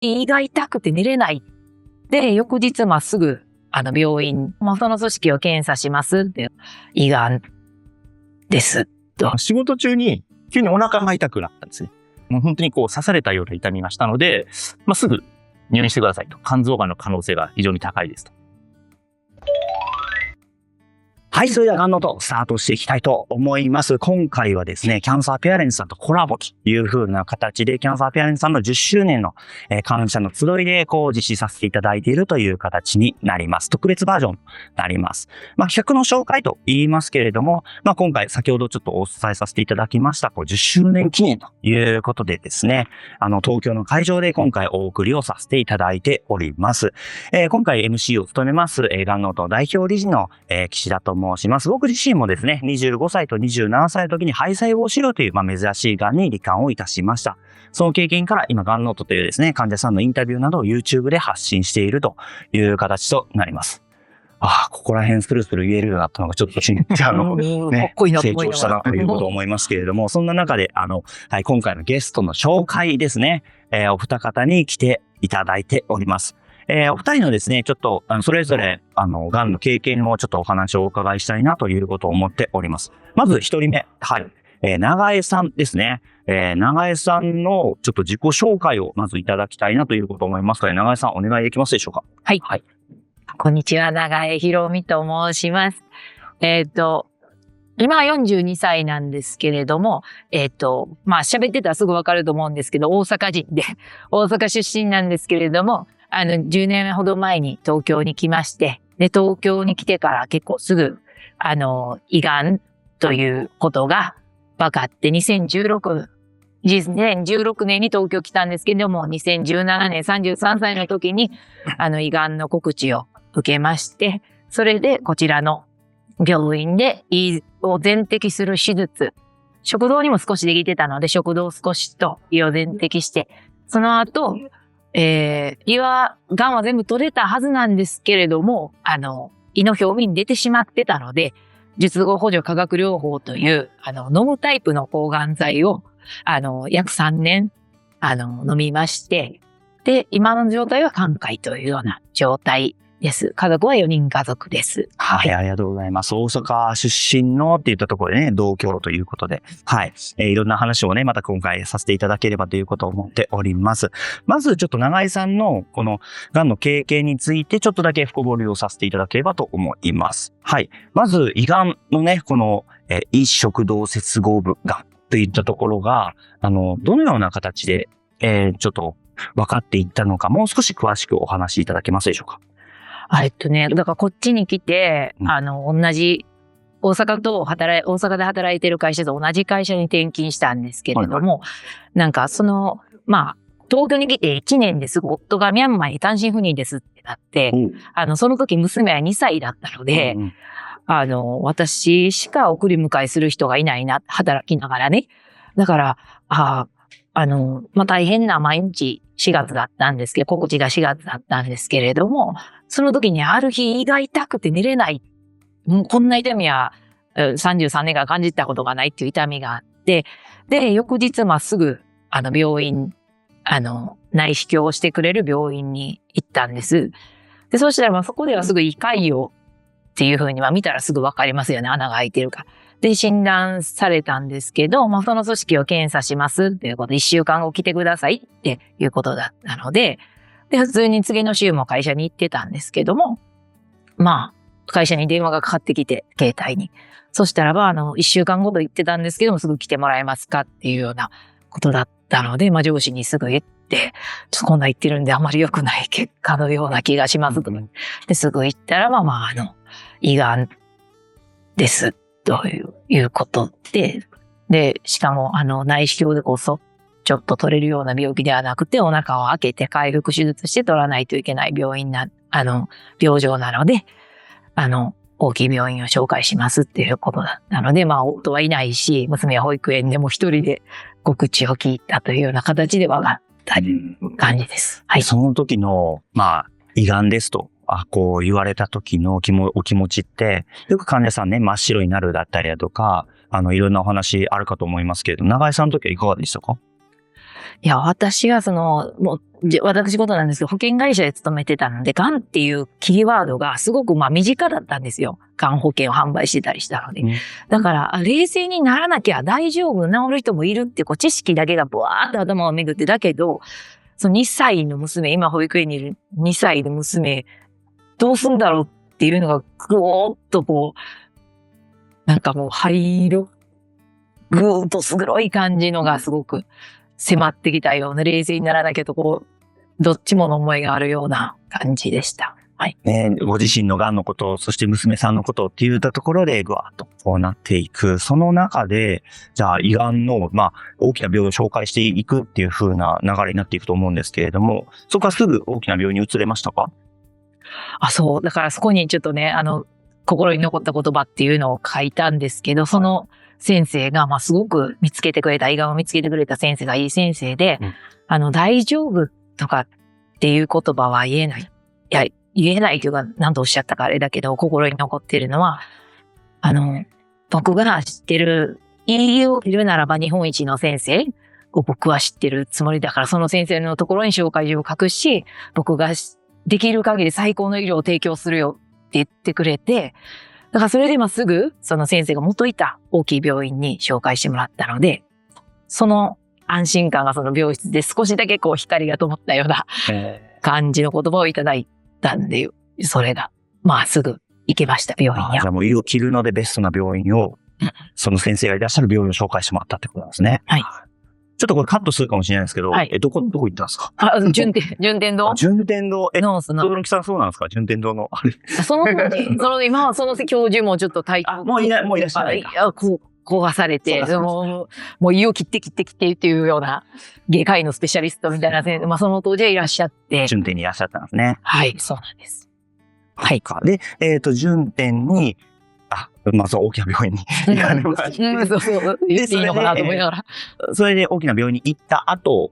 胃が痛くて寝れない。で、翌日まっすぐ、病院、その組織を検査しますって、胃がんですと。仕事中に急にお腹が痛くなったんですね。もう本当にこう刺されたような痛みがしたので、すぐ入院してくださいと。肝臓がんの可能性が非常に高いですと。はい、それではがんの音スタートしていきたいと思います。今回はですね、キャンサーペアレンツさんとコラボという風な形で、キャンサーペアレンツさんの10周年の感謝の集いで実施させていただいているという形になります。特別バージョンになります。企画の紹介と言いますけれども、今回先ほどちょっとお伝えさせていただきました、10周年記念ということでですね、東京の会場で今回お送りをさせていただいております。今回 MC を務めます、がんの音代表理事の、岸田と申します。僕自身もですね、25歳と27歳の時に肺細胞腫瘍という、珍しいがんに罹患をいたしました。その経験から今、がんの音というですね、患者さんのインタビューなどを YouTube で発信しているという形となります。ここら辺スルスル言えるようになったのがちょっと成長したなということを思いますけれども、そんな中で、今回のゲストの紹介ですね、お二方に来ていただいております。お二人のですね、ちょっと、それぞれ、がんの経験をちょっとお話をお伺いしたいなということを思っております。まず一人目。はい。長江さんですね。長江さんのちょっと自己紹介をまずいただきたいなということを思いますが、長江さんお願いできますでしょうか？はい。はい。こんにちは、長江ひろみと申します。今42歳なんですけれども、喋ってたらすぐわかると思うんですけど、大阪人で、大阪出身なんですけれども、10年ほど前に東京に来まして、で、東京に来てから結構すぐ、胃がんということが分かって、2016年に東京来たんですけども、2017年33歳の時に、胃がんの告知を受けまして、それでこちらの病院で胃を全摘する手術、食道にも少しできてたので、食道を少しと胃を全摘して、その後、胃は、癌は全部取れたはずなんですけれども、胃の表面に出てしまってたので、術後補助化学療法という、飲むタイプの抗がん剤を、約3年、飲みまして、で、今の状態は寛解というような状態です。家族は4人家族です。はい、ありがとうございます。大阪出身のって言ったところでね、同郷ということで、はい、いろんな話をね、また今回させていただければということを思っております。まずちょっと長井さんのこのがんの経験についてちょっとだけ深掘りをさせていただければと思います。はい、まず胃がんのね、この胃食道接合部がんといったところが、どのような形で、ちょっと分かっていったのか、もう少し詳しくお話しいただけますでしょうか？だからこっちに来て、同じ、大阪で働いてる会社と同じ会社に転勤したんですけれども、東京に来て1年ですぐ夫がミャンマーに単身赴任ですってなって、その時娘は2歳だったので、私しか送り迎えする人がいないな、働きながらね。だから、大変な毎日4月だったんですけど、告知が4月だったんですけれども、その時にある日胃が痛くて寝れない。もうこんな痛みは33年間感じたことがないっていう痛みがあって、で、翌日まっすぐ、病院、内視鏡をしてくれる病院に行ったんです。で、そしたらそこではすぐ胃潰瘍っていう風に見たらすぐわかりますよね。穴が開いてるから。で、診断されたんですけど、その組織を検査しますっていうことで、1週間後来てくださいっていうことだったので、で、普通に次の週も会社に行ってたんですけども、会社に電話がかかってきて、携帯に。そしたら1週間後と言ってたんですけども、すぐ来てもらえますかっていうようなことだったので、上司にすぐ言って、ちょっとこんな言ってるんであまり良くない結果のような気がしますと。で、すぐ言ったら、胃がんです。ということで、しかも内視鏡でちょっと取れるような病気ではなくて、お腹を開けて開腹手術して取らないといけない病状なので、大きい病院を紹介しますっていうことだったので、夫はいないし、娘は保育園でも一人で告知を聞いたというような形で分かった感じです。はい。その時の、胃がんですと。こう言われた時のお気持ちって、よく患者さんね、真っ白になるだったりだとか、いろんなお話あるかと思いますけれど、長井さんの時はいかがでしたか？いや、私は私事なんですけど、保険会社で勤めてたので、がんっていうキーワードがすごく身近だったんですよ。がん保険を販売してたりしたので。だから、冷静にならなきゃ大丈夫、治る人もいるって知識だけがブワーッと頭を巡って、だけど、その2歳の娘、今保育園にいる2歳の娘、どうすんだろうっていうのが、ぐーっとなんかもう灰色、ぐーっとす黒い感じのがすごく迫ってきたような、冷静にならなきゃとどっちもの思いがあるような感じでした。はい。ね、ご自身の癌のこと、そして娘さんのことっていったところでぐわっとこうなっていく。その中で、じゃあ胃がんの、大きな病院を紹介していくっていう風な流れになっていくと思うんですけれども、そこからすぐ大きな病院に移れましたか？そう。だからそこにちょっとね、心に残った言葉っていうのを書いたんですけど、その先生が、すごく胃がんを見つけてくれた先生がいい先生で、大丈夫とかっていう言葉は言えない。いや、言えないというか、何とおっしゃったかあれだけど、心に残っているのは、僕が知ってる、言うならば日本一の先生を僕は知ってるつもりだから、その先生のところに紹介状を書くし、僕ができる限り最高の医療を提供するよって言ってくれて、だからそれですぐ、その先生が元いた大きい病院に紹介してもらったので、その安心感がその病室で少しだけ光が灯ったような感じの言葉をいただいたんで、それが、すぐ行けました、病院に。じゃあもう胃を切るのでベストな病院を、その先生がいらっしゃる病院を紹介してもらったってことなんですね。はい。ちょっとこれカットするかもしれないですけど、はい、どこ行ったんですか？順天堂。順天堂。驚きさんそうなんですか？順天堂の。その当時、今はその教授もちょっともういらっしゃらないか。壊されて、もう胃を切ってっていうような外科医のスペシャリストみたいな先生、その当時はいらっしゃって。順天にいらっしゃったんですね。はい、そうなんです。はい。で、順天に、そう、大きな病院に行かれました。そう。言っていいのかなと思いながら。それで大きな病院に行った後、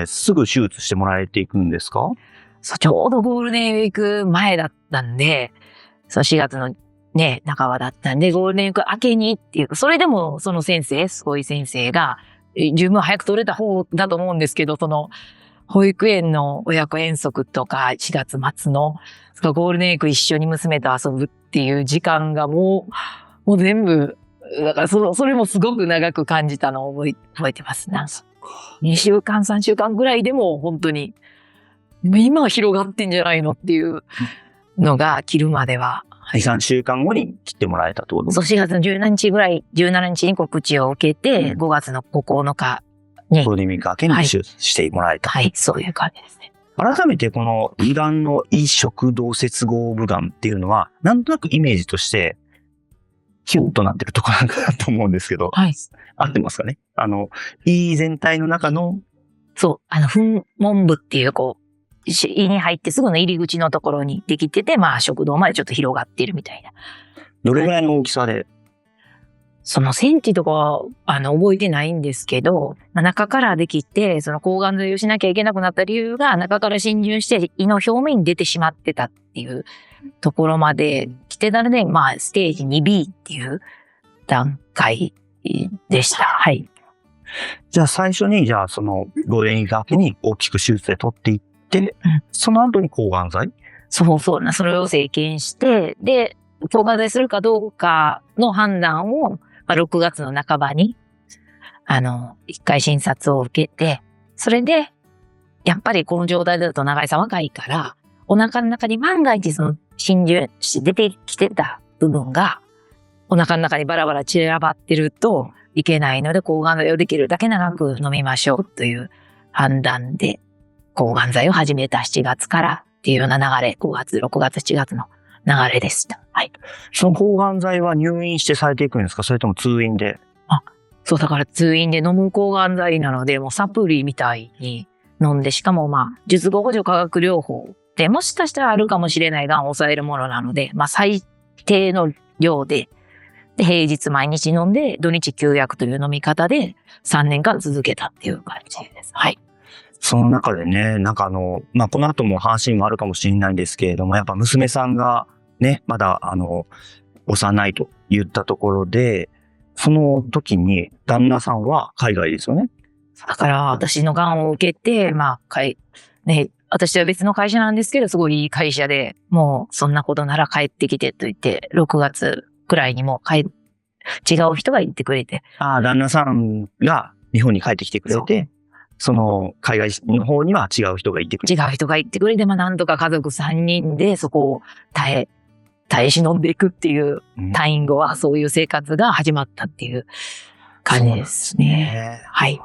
すぐ手術してもらえていくんですか？そう、ちょうどゴールデンウィーク前だったんで、4月のね、半ばだったんで、ゴールデンウィーク明けにっていう、それでもその先生、すごい先生が、十分早く取れた方だと思うんですけど、保育園の親子遠足とか、4月末の、ゴールデンウィーク一緒に娘と遊ぶっていう時間がもう全部、だからそれもすごく長く感じたのを覚えてます。2週間、3週間ぐらいでも本当に、今は広がってんじゃないのっていうのが切るまでは。2、3週間後に切ってもらえたってこと？そう、4月の17日に告知を受けて、5月の9日に。ゴールデンウィーク明けに手術してもらえた。はい、そういう感じですね。改めてこの胃がんの胃食道接合部がんっていうのは、なんとなくイメージとして、キュッとなってるところなんかなと思うんですけど、はい。合ってますかね？胃全体の中の、そう、噴門部っていう胃に入ってすぐの入り口のところにできてて、食道までちょっと広がっているみたいな。どれぐらいの大きさで？そのセンチとかは、覚えてないんですけど、中からできて、抗がん剤をしなきゃいけなくなった理由が、中から侵入して胃の表面に出てしまってたっていうところまで来てたので、ステージ 2B っていう段階でした。はい。じゃあ最初に、ゴールデンウィーク明けに大きく手術で取っていって、その後に抗がん剤？そう、それを生検して、で、抗がん剤するかどうかの判断を、6月の半ばに、一回診察を受けて、それで、やっぱりこの状態だと長井さん若いから、お腹の中に万が一侵入して出てきてた部分が、お腹の中にバラバラ散らばってるといけないので、抗がん剤をできるだけ長く飲みましょうという判断で、抗がん剤を始めた7月からっていうような流れ、5月、6月、7月の流れでした。はい。その抗がん剤は入院してされていくんですか？それとも通院で？そう、だから通院で飲む抗がん剤なので、もうサプリみたいに飲んで、しかも術後補助化学療法で、もしかしたらあるかもしれないがんを抑えるものなので、最低の量で、平日毎日飲んで、土日休薬という飲み方で3年間続けたっていう感じです。はい。その中でね、この後も話にもあるかもしれないんですけれども、やっぱ娘さんがね、まだ幼いと言ったところで、その時に旦那さんは海外ですよね。だから私のがんを受けて、私は別の会社なんですけど、すごいいい会社で、もうそんなことなら帰ってきてと言って、6月くらいにも違う人が言ってくれて。旦那さんが日本に帰ってきてくれて、その海外の方には違う人がいてくれて。違う人が言ってくれて、なんとか家族3人でそこを耐え忍んでいくっていう、退院後はそういう生活が始まったっていう感じですね。はい。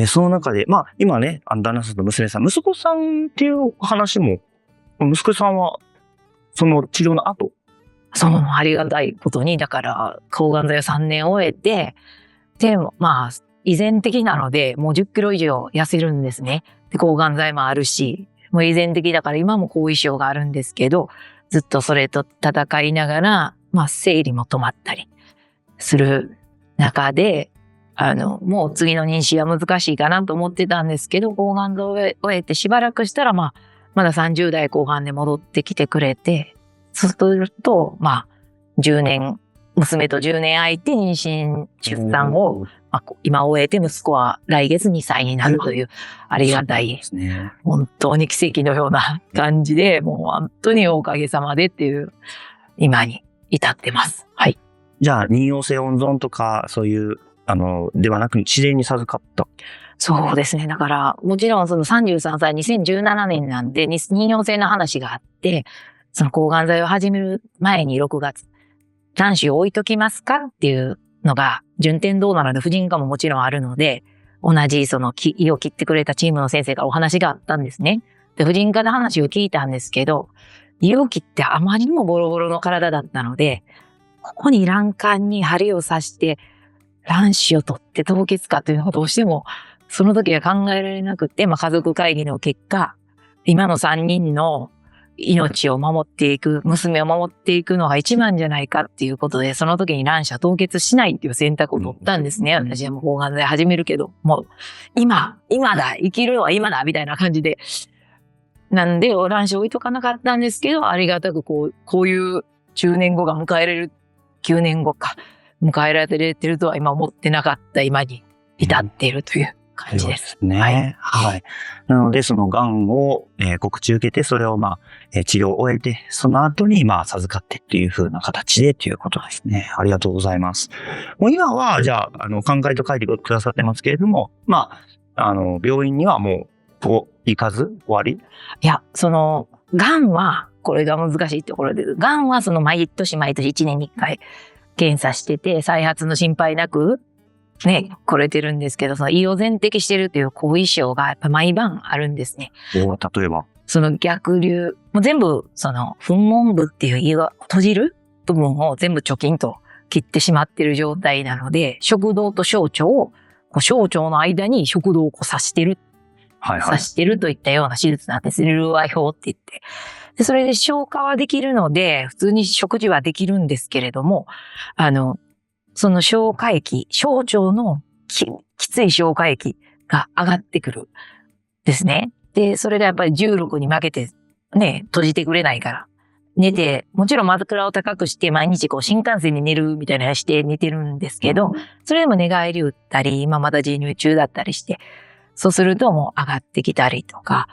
その中で、今ね、旦那さんと娘さん、息子さんっていう話も、息子さんは、その治療の後？ありがたいことに、だから、抗がん剤を3年終えて、で、依然的なので、もう10キロ以上痩せるんですね。で、抗がん剤もあるし、もう依然的だから今も後遺症があるんですけど、ずっとそれと戦いながら、生理も止まったりする中で、もう次の妊娠は難しいかなと思ってたんですけど、抗がん剤を終えてしばらくしたら、まだ30代後半で戻ってきてくれて、そうすると、娘と10年空いて妊娠、出産を、今終えて息子は来月2歳になるという、ありがたい、本当に奇跡のような感じで、もう本当におかげさまでっていう、今に至ってます。はい。じゃあ、妊用性温存とか、そういう、ではなく自然に授かった。そうですね。だから、もちろんその33歳、2017年なんで、妊用性の話があって、その抗がん剤を始める前に6月、卵子を置いときますかっていうのが、順天堂なので婦人科ももちろんあるので、同じその胃を切ってくれたチームの先生からお話があったんですね。で、婦人科で話を聞いたんですけど、胃を切ってあまりにもボロボロの体だったので、ここに卵管に針を刺して、卵子を取って凍結かというのがどうしても、その時は考えられなくて、家族会議の結果、今の3人の命を守っていく、娘を守っていくのが一番じゃないかっていうことで、その時に卵子は凍結しないっていう選択を取ったんですね。私はもう抗がん剤始めるけど、もう、今だ、生きるのは今だ、みたいな感じで。なんで、卵子置いとかなかったんですけど、ありがたくこういう10年後が迎えられる、9年後か、迎えられてるとは今思ってなかった今に至っているという感じです。ね。はい。なので、その癌を、告知受けて、それを治療を終えて、その後に授かってっていう風な形でということですね。ありがとうございます。もう今は、じゃあ、考えと書いてくださってますけれども、病院にはもう、行かず終わり？いや、癌は、これが難しいところで、癌は毎年1年に1回検査してて、再発の心配なく、ね、来れてるんですけど、胃を全摘してるという後遺症がやっぱ毎晩あるんですね。例えば？逆流、もう全部、噴門部っていう胃が閉じる部分を全部貯金と切ってしまってる状態なので、食道と小腸を、小腸の間に食道を刺してる。刺してるといったような手術なんです。ルーアイ法って言って。で、それで消化はできるので、普通に食事はできるんですけれども、その消化液、小腸のきつい消化液が上がってくる。ですね。で、それでやっぱり16に負けて、ね、閉じてくれないから。寝て、もちろん枕を高くして毎日新幹線に寝るみたいなして寝てるんですけど、それでも寝返り打ったり、まだ授乳中だったりして、そうするともう上がってきたりとか、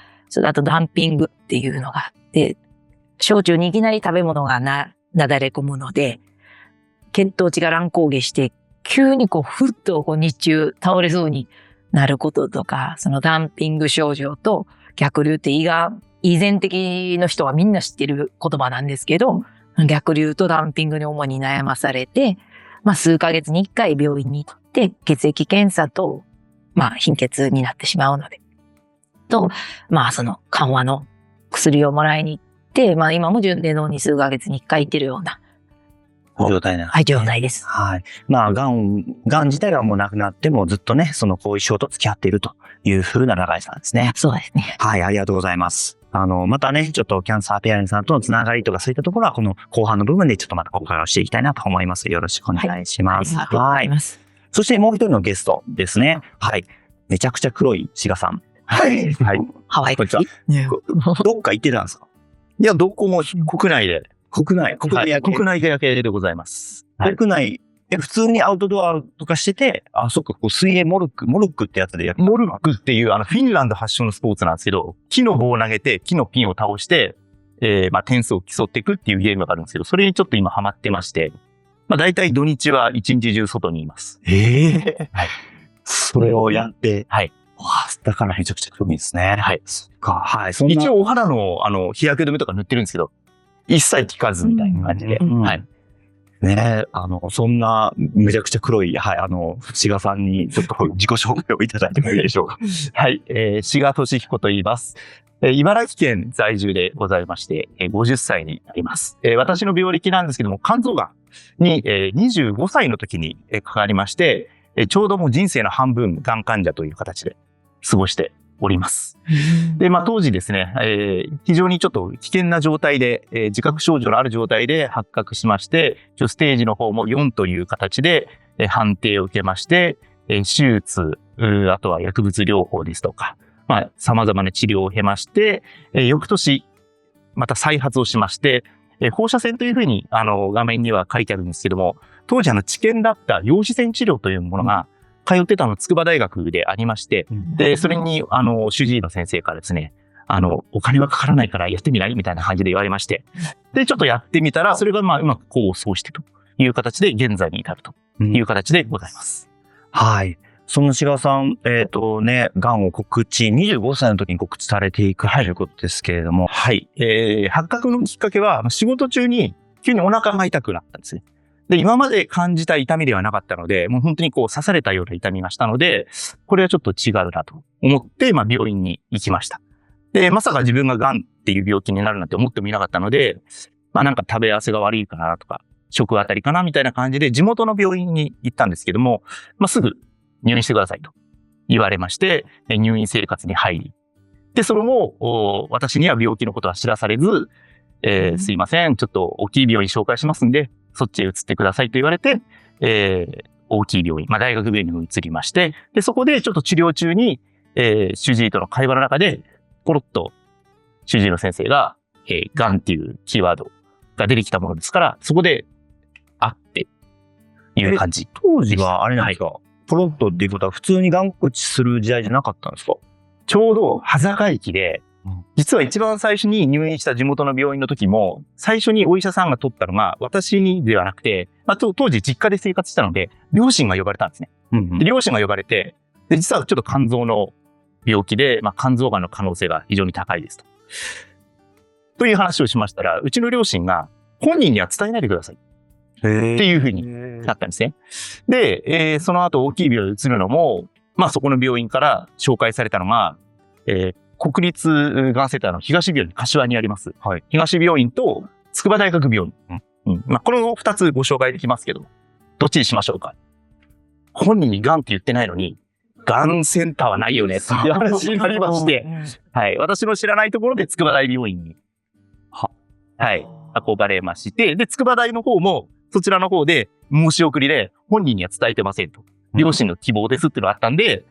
あとダンピングっていうのがあって、小腸にいきなり食べ物がなだれ込むので、血糖値が乱高下して、急にふっと日中倒れそうになることとか、そのダンピング症状と逆流って胃全摘の人はみんな知ってる言葉なんですけど、逆流とダンピングに主に悩まされて、数ヶ月に1回病院に行って、血液検査と、貧血になってしまうので。と、緩和の薬をもらいに行って、今も順天堂に数ヶ月に1回行ってるような状態なんですね。はい、状態です。はい。癌自体がもうなくなってもずっとね、その後遺症と付き合っているという風な永井さんですね。そうですね。はい、ありがとうございます。またね、ちょっとキャンサーペアレントさんとのつながりとかそういったところはこの後半の部分でちょっとまたお伺いをしていきたいなと思います。よろしくお願いします。はい、ありがとうございます。そしてもう一人のゲストですね。はい。めちゃくちゃ黒い志賀さん。はい。はい。ハワイ。こんにちは。どっか行ってたんですか？いや、どこも国内で。国内だけでございます。国内普通にアウトドアとかしてて、あ、そっか、こう水泳モルックってやつでやる。モルックっていうフィンランド発祥のスポーツなんですけど、木の棒を投げて木のピンを倒して、点数を競っていくっていうゲームがあるんですけど、それにちょっと今ハマってまして、大体土日は一日中外にいます。はい。それをやって。はい。だからめちゃくちゃ興味ですね。はい。そっか。はい。一応お肌の日焼け止めとか塗ってるんですけど、一切効かずみたいな感じで。はい。ねえ、そんな、めちゃくちゃ黒い、はい、志賀さんに、ちょっと自己紹介をいただいてもいいでしょうか。はい、志賀俊彦と言います。茨城県在住でございまして、50歳になります。私の病歴なんですけども、肝臓がんに、25歳の時にかかりまして、ちょうどもう人生の半分、がん患者という形で過ごしております。で、当時ですね、非常にちょっと危険な状態で、自覚症状のある状態で発覚しまして、ステージの方も4という形で、判定を受けまして、手術、あとは薬物療法ですとか、様々な治療を経まして、翌年、また再発をしまして、放射線というふうに、画面には書いてあるんですけども、当時治験だった陽子線治療というものが、通ってた筑波大学でありまして、で、それに、主治医の先生からですね、お金はかからないからやってみないみたいな感じで言われまして、で、ちょっとやってみたら、それがうまく功を奏してという形で現在に至るという形でございます。はい。その志賀さん、がんを告知、25歳の時に告知されていくということですけれども。はい。発覚のきっかけは、仕事中に急にお腹が痛くなったんですね。で、今まで感じた痛みではなかったので、もう本当に刺されたような痛みがしたので、これはちょっと違うなと思って、病院に行きました。で、まさか自分が癌っていう病気になるなんて思ってもいなかったので、なんか食べ合わせが悪いかなとか、食あたりかなみたいな感じで地元の病院に行ったんですけども、すぐ入院してくださいと言われまして、入院生活に入り、で、それも、私には病気のことは知らされず、すいません、ちょっと大きい病院紹介しますんで、そっちへ移ってくださいと言われて、大きい病院、大学病院に移りまして、で、そこでちょっと治療中に、主治医との会話の中で、ポロッと主治医の先生が、がんっていうキーワードが出てきたものですから、そこで、っていう感じ。当時はあれなんですか、ポロッとっていうことは普通にがん告知する時代じゃなかったんですか？ちょうど、端境期で、実は一番最初に入院した地元の病院の時も、最初にお医者さんが取ったのが私にではなくて、当時実家で生活したので、両親が呼ばれたんですね。で両親が呼ばれて、で、実はちょっと肝臓の病気で、肝臓がんの可能性が非常に高いですと。という話をしましたら、うちの両親が本人には伝えないでください。っていうふうになったんですね。で、その後大きい病院に移るのも、そこの病院から紹介されたのが、国立がんセンターの東病院、柏にあります。はい、東病院と筑波大学病院。この2つご紹介できますけど、どっちにしましょうか？本人にがんって言ってないのに、がんセンターはないよねっていう話になりまして、はい、私の知らないところで筑波大病院に、はい、憧れまして、で、筑波大の方も、そちらの方で申し送りで本人には伝えてませんと。両親の希望ですっていうのがあったんで、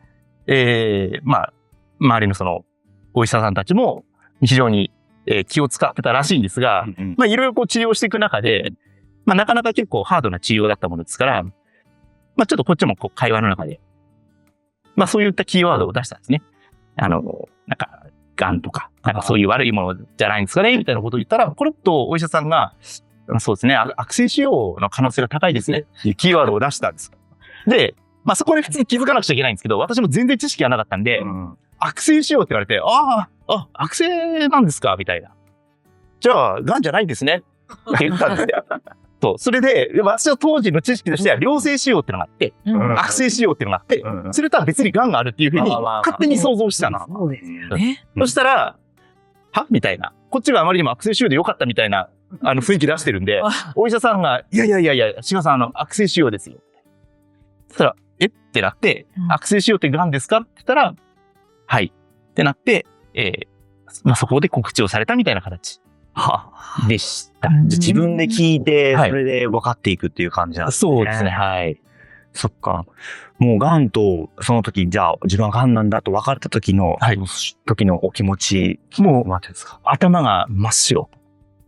周りのその、お医者さんたちも非常に気を使ってたらしいんですが、いろいろ治療していく中で、なかなか結構ハードな治療だったものですから、ちょっとこっちも会話の中で、そういったキーワードを出したんですね。癌とか、そういう悪いものじゃないんですかねみたいなことを言ったら、コロッとお医者さんが、そうですね、悪性腫瘍の可能性が高いですねっていうキーワードを出したんです。で、そこで普通に気づかなくちゃいけないんですけど、私も全然知識がなかったんで、悪性腫瘍って言われて、悪性なんですかみたいな。じゃあ、癌じゃないんですねって言ったんですよ。それで、私の当時の知識としては、良性腫瘍ってのがあって、悪性腫瘍ってのがあって、それとは別に癌があるっていうふうに、勝手に想像してたんです。そうですよね。そしたら、みたいな。こっちがあまりにも悪性腫瘍でよかったみたいな、雰囲気出してるんで、お医者さんが、いや、志賀さん、悪性腫瘍ですよ。そしたら、ってなって、悪性腫瘍って癌ですかって言ったら、はい。ってなって、そこで告知をされたみたいな形でした。自分で聞いて、それで分かっていくっていう感じなんですね。そうですね。はい。そっか。もう癌と、その時、じゃあ自分は癌なんだと分かった時の、時のお気持ち、もう、頭が真っ白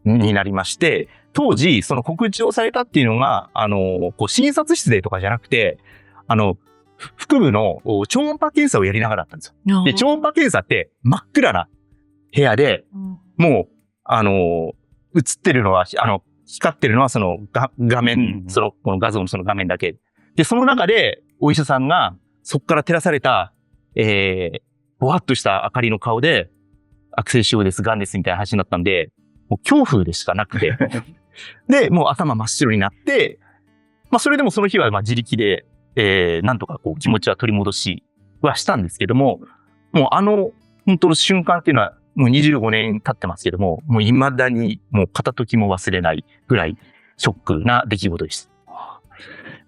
になりまして、当時、その告知をされたっていうのが、こう診察室でとかじゃなくて、腹部の超音波検査をやりながらだったんですよ。で、超音波検査って真っ暗な部屋で、もう、映ってるのは、光ってるのはその画面、この画像のその画面だけ。で、その中で、お医者さんが、そこから照らされた、ぼわっとした明かりの顔で、悪性腫瘍です、癌ですみたいな話になったんで、もう恐怖でしかなくて。で、もう頭真っ白になって、まあそれでもその日はまあ自力で、なんとかこう気持ちは取り戻しはしたんですけども、もう本当の瞬間っていうのはもう25年経ってますけども、もう未だにもう片時も忘れないぐらいショックな出来事でし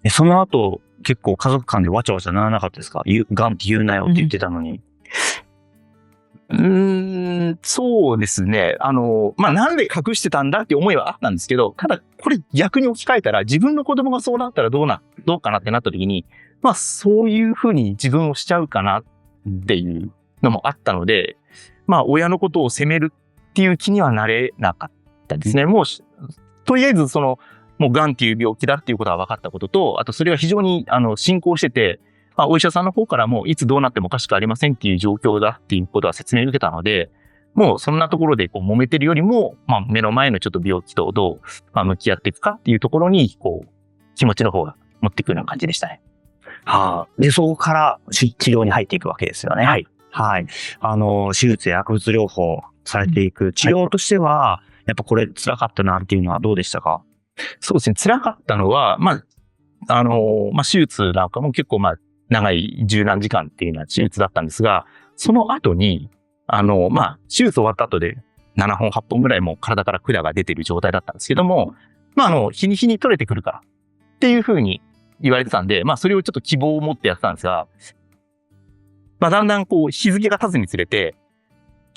た。その後、結構家族間でわちゃわちゃならなかったですか？癌って言うなよって言ってたのに。そうですね。まあ、なんで隠してたんだって思いはあったんですけど、ただ、これ逆に置き換えたら、自分の子供がそうなったらどうかなってなった時に、まあ、そういうふうに自分をしちゃうかなっていうのもあったので、まあ、親のことを責めるっていう気にはなれなかったですね。もう、とりあえず、もう癌っていう病気だっていうことは分かったことと、あとそれが非常に、進行してて、まあ、お医者さんの方からもいつどうなってもおかしくありませんっていう状況だっていうことは説明を受けたので、もうそんなところでこう揉めてるよりも、まあ、目の前のちょっと病気とどう、まあ、向き合っていくかっていうところに、こう、気持ちの方が持っていくような感じでしたね。はあ。で、そこから治療に入っていくわけですよね。はい。はい。手術や薬物療法されていく治療としては、やっぱこれ辛かったなっていうのはどうでしたか？そうですね。辛かったのは、まあ、まあ、手術なんかも結構まあ、長い十何時間っていうような手術だったんですが、その後に、まあ、手術終わった後で7本、8本ぐらいもう体から管が出てる状態だったんですけども、まあ、日に日に取れてくるからっていうふうに言われてたんで、まあ、それをちょっと希望を持ってやってたんですが、まあ、だんだんこう、日付が経つにつれて、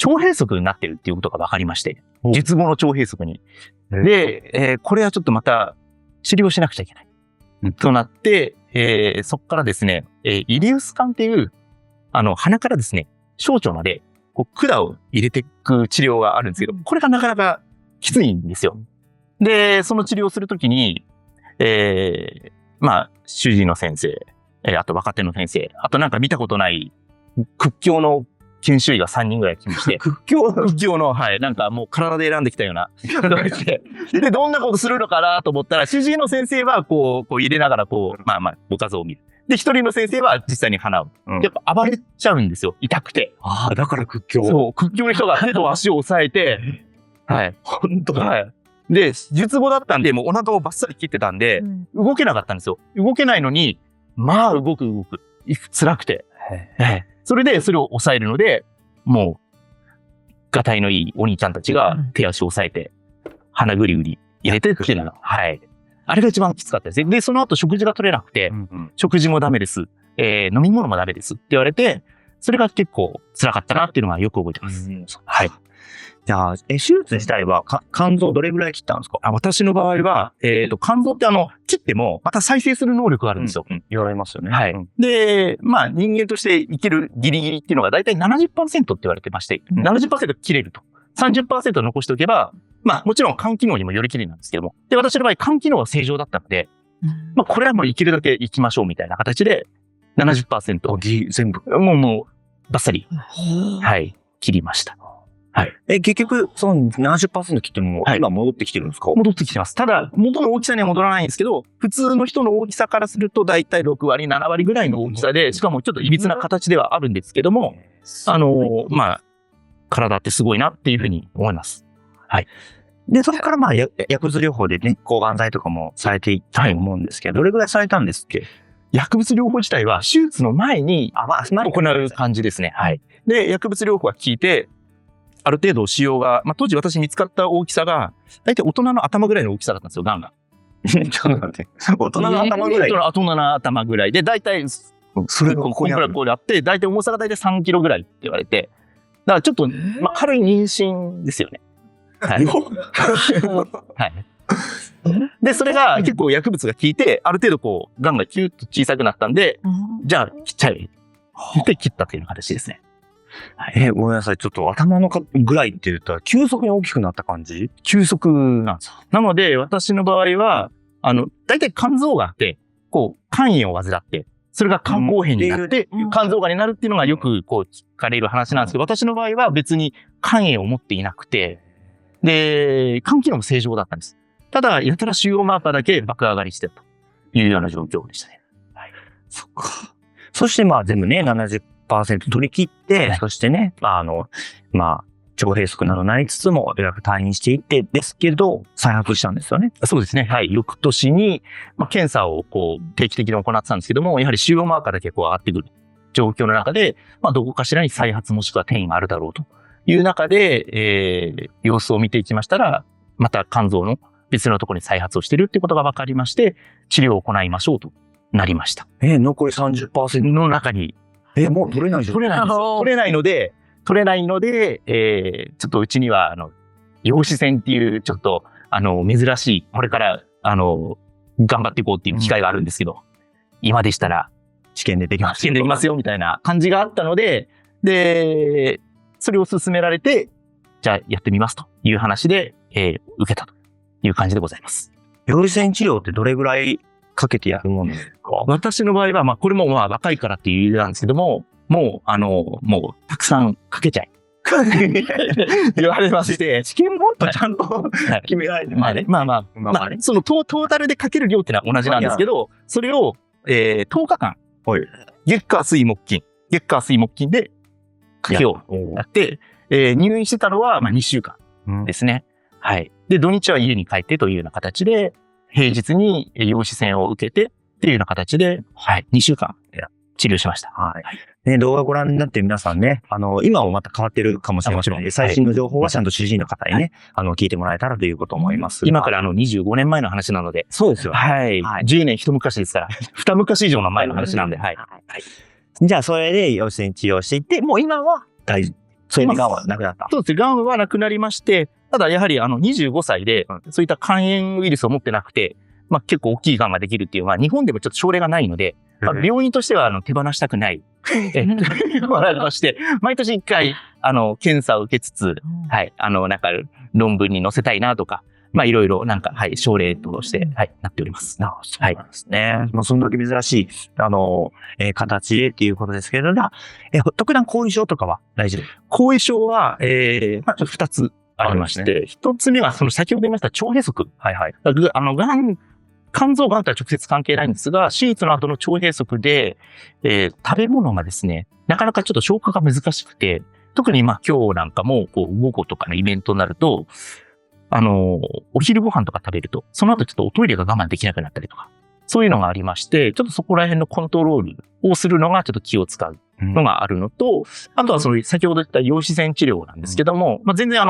腸閉塞になってるっていうことが分かりまして、術後の腸閉塞に。で、これはちょっとまた治療しなくちゃいけない。となって、そこからですね、イリウス管っていう、鼻からですね、小腸まで、こう、管を入れていく治療があるんですけど、これがなかなかきついんですよ。で、その治療をするときに、まあ、主治医の先生、あと若手の先生、あとなんか見たことない屈強の研修医が3人ぐらい来まして。屈強の、はい、なんかもう体で選んできたような。で、どんなことするのかなと思ったら、主治医の先生はこう入れながらまあ、ご画像を見る。で、一人の先生は実際に鼻を。やっぱ暴れちゃうんですよ。痛くて。ああ、だから屈強。そう、屈強の人が手と足を押さえて、はい。本当はい。で、術後だったんで、もうお腹をバッサリ切ってたんで、動けなかったんですよ。動けないのに、まあ動く。辛くて。それで、それを抑えるので、もう、がたいのいいお兄ちゃんたちが手足を押さえて、鼻ぐりぐり入れてっていうのが、はい。あれが一番きつかったですね。で、その後食事が取れなくて、食事もダメです。飲み物もダメですって言われて、それが結構辛かったなっていうのがよく覚えてます。はい。じゃあ、手術自体は肝臓どれぐらい切ったんですか？私の場合は、肝臓って切っても、また再生する能力があるんですよ。言われますよね。はい。で、まあ、人間として生きるギリギリっていうのがだいたい 70% って言われてまして、70% 切れると。30% 残しておけば、まあ、もちろん肝機能にもよりきりなんですけども。で、私の場合、肝機能は正常だったので、まあ、これはもう生きるだけ生きましょうみたいな形で、70%。全部。もう、バッサリ、はい、切りました。はい。結局、その 70% 切っても、今戻ってきてるんですか？戻ってきてます。ただ、元の大きさには戻らないんですけど、普通の人の大きさからすると、だいたい6割、7割ぐらいの大きさで、しかもちょっと歪な形ではあるんですけども、まあ、体ってすごいなっていうふうに思います。はい。で、そこからまあ、薬物療法でね、抗がん剤とかもされていったと思うんですけど、どれぐらいされたんですっけ？薬物療法自体は手術の前に行う感じですね。はい。で、薬物療法が効いて、ある程度腫瘍が、まあ、当時私見つかった大きさが、だいたい大人の頭ぐらいの大きさだったんですよ、癌が。ちょっと待って。大人の頭ぐらい。大人の頭ぐらいで、だいたい、それがこうやって、だいたい重さがだいたい3キロぐらいって言われて、だからちょっと、まあ、軽い妊娠ですよね。はい。はい。で、それが結構薬物が効いて、ある程度癌がキュッと小さくなったんで、じゃあ切っちゃえ。って切ったっていう形ですね。ごめんなさい。ちょっと頭のぐらいって言ったら、急速に大きくなった感じ？急速なんですよ。なので、私の場合は、大体肝臓があって、こう、肝炎を患って、それが肝硬変になって、肝臓がんになるっていうのがよくこう聞かれる話なんですけど、私の場合は別に肝炎を持っていなくて、で、肝機能も正常だったんです。ただ、やたら腫瘍マーカーだけ爆上がりしてたというような状況でしたね。はい。そっか。そして全部ね、70% 取り切って、そしてね、腸閉塞などなりつつも、ようやく退院していってですけど、再発したんですよね。そうですね。はい。翌年に、検査をこう、定期的に行ってたんですけども、やはり腫瘍マーカーだけこう上がってくる状況の中で、どこかしらに再発もしくは転移があるだろうという中で、様子を見ていきましたら、また肝臓の別のところに再発をしているってことが分かりまして、治療を行いましょうとなりました。残り 30% の中に。もう取れないじゃん。取れないんですよ。取れないので、ちょっとうちには、陽子線っていう、ちょっと、珍しい、これから、頑張っていこうっていう機会があるんですけど、今でしたら、試験でできます。試験できますよ、みたいな感じがあったので、で、それを勧められて、じゃあやってみますという話で、受けたという感じでございます。陽子線治療ってどれぐらいかけてやるものですか？私の場合は、これも若いからっていう理由なんですけども、もう、たくさんかけちゃい。言われまして。試験もっとちゃんと決められてますね。そのトータルでかける量ってのは同じなんですけど、それを、10日間、月火水木金でかけようやって、入院してたのは、2週間ですね。はい。で、土日は家に帰ってというような形で、平日に陽子線を受けてっていうような形で、はい、2週間治療しました。はい。ね、動画ご覧になって皆さんね、今もまた変わってるかもしれませんので、最新の情報はちゃんと主治医の方にね、聞いてもらえたらということを思います。今から25年前の話なので。そうですよ。はい。10年一昔ですから。二昔以上の前の話なんで、はい。じゃあ、それで陽子線治療していって、もう今はそういう癌はなくなった。そうですね。癌はなくなりまして、ただやはり25歳で、そういった肝炎ウイルスを持ってなくて、結構大きい癌ができるっていう、日本でもちょっと症例がないので、病院としては手放したくない。まして、毎年1回、検査を受けつつ、はい、論文に載せたいなとか、いろいろはい、症例として、はい、なっております。そうなんですね。その時珍しい、形でっていうことですけれども、特段後遺症とかは大丈夫？後遺症は、2つありまして、1つ目は、先ほど言いました腸閉塞。はいはい。肝臓がんとは直接関係ないんですが、手術の後の腸閉塞で、食べ物がですね、なかなかちょっと消化が難しくて、特に今日なんかも、午後とかのイベントになると、お昼ご飯とか食べると、その後ちょっとおトイレが我慢できなくなったりとか、そういうのがありまして、ちょっとそこら辺のコントロールをするのがちょっと気を使うのがあるのと、あとは先ほど言った陽子線治療なんですけども、全然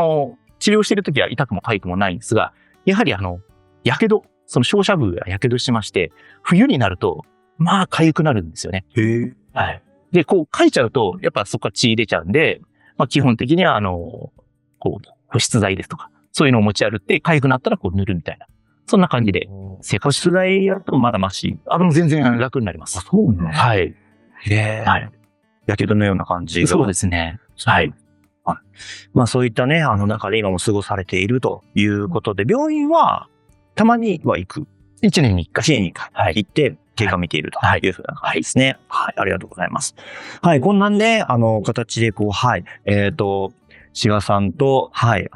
治療しているときは痛くも痒くもないんですが、やはりやけど、照射部がやけどしまして、冬になると、痒くなるんですよね。はい。で、痒いちゃうと、やっぱそこから血出ちゃうんで、基本的には保湿剤ですとか、そういうのを持ち歩いて、痒くなったら塗るみたいな。そんな感じで生活。保湿剤やるとまだマシ？全然楽になります。そうね。はい。はい。やけどのような感じ。そうですね。はい。そういったね、中で今も過ごされているということで、病院は、たまには行く。1年に1回。1年に1回。行って、経過見ているというふうな感じですね。はい。ありがとうございます。はい。こんなんで、形ではい。志賀さんと、はい。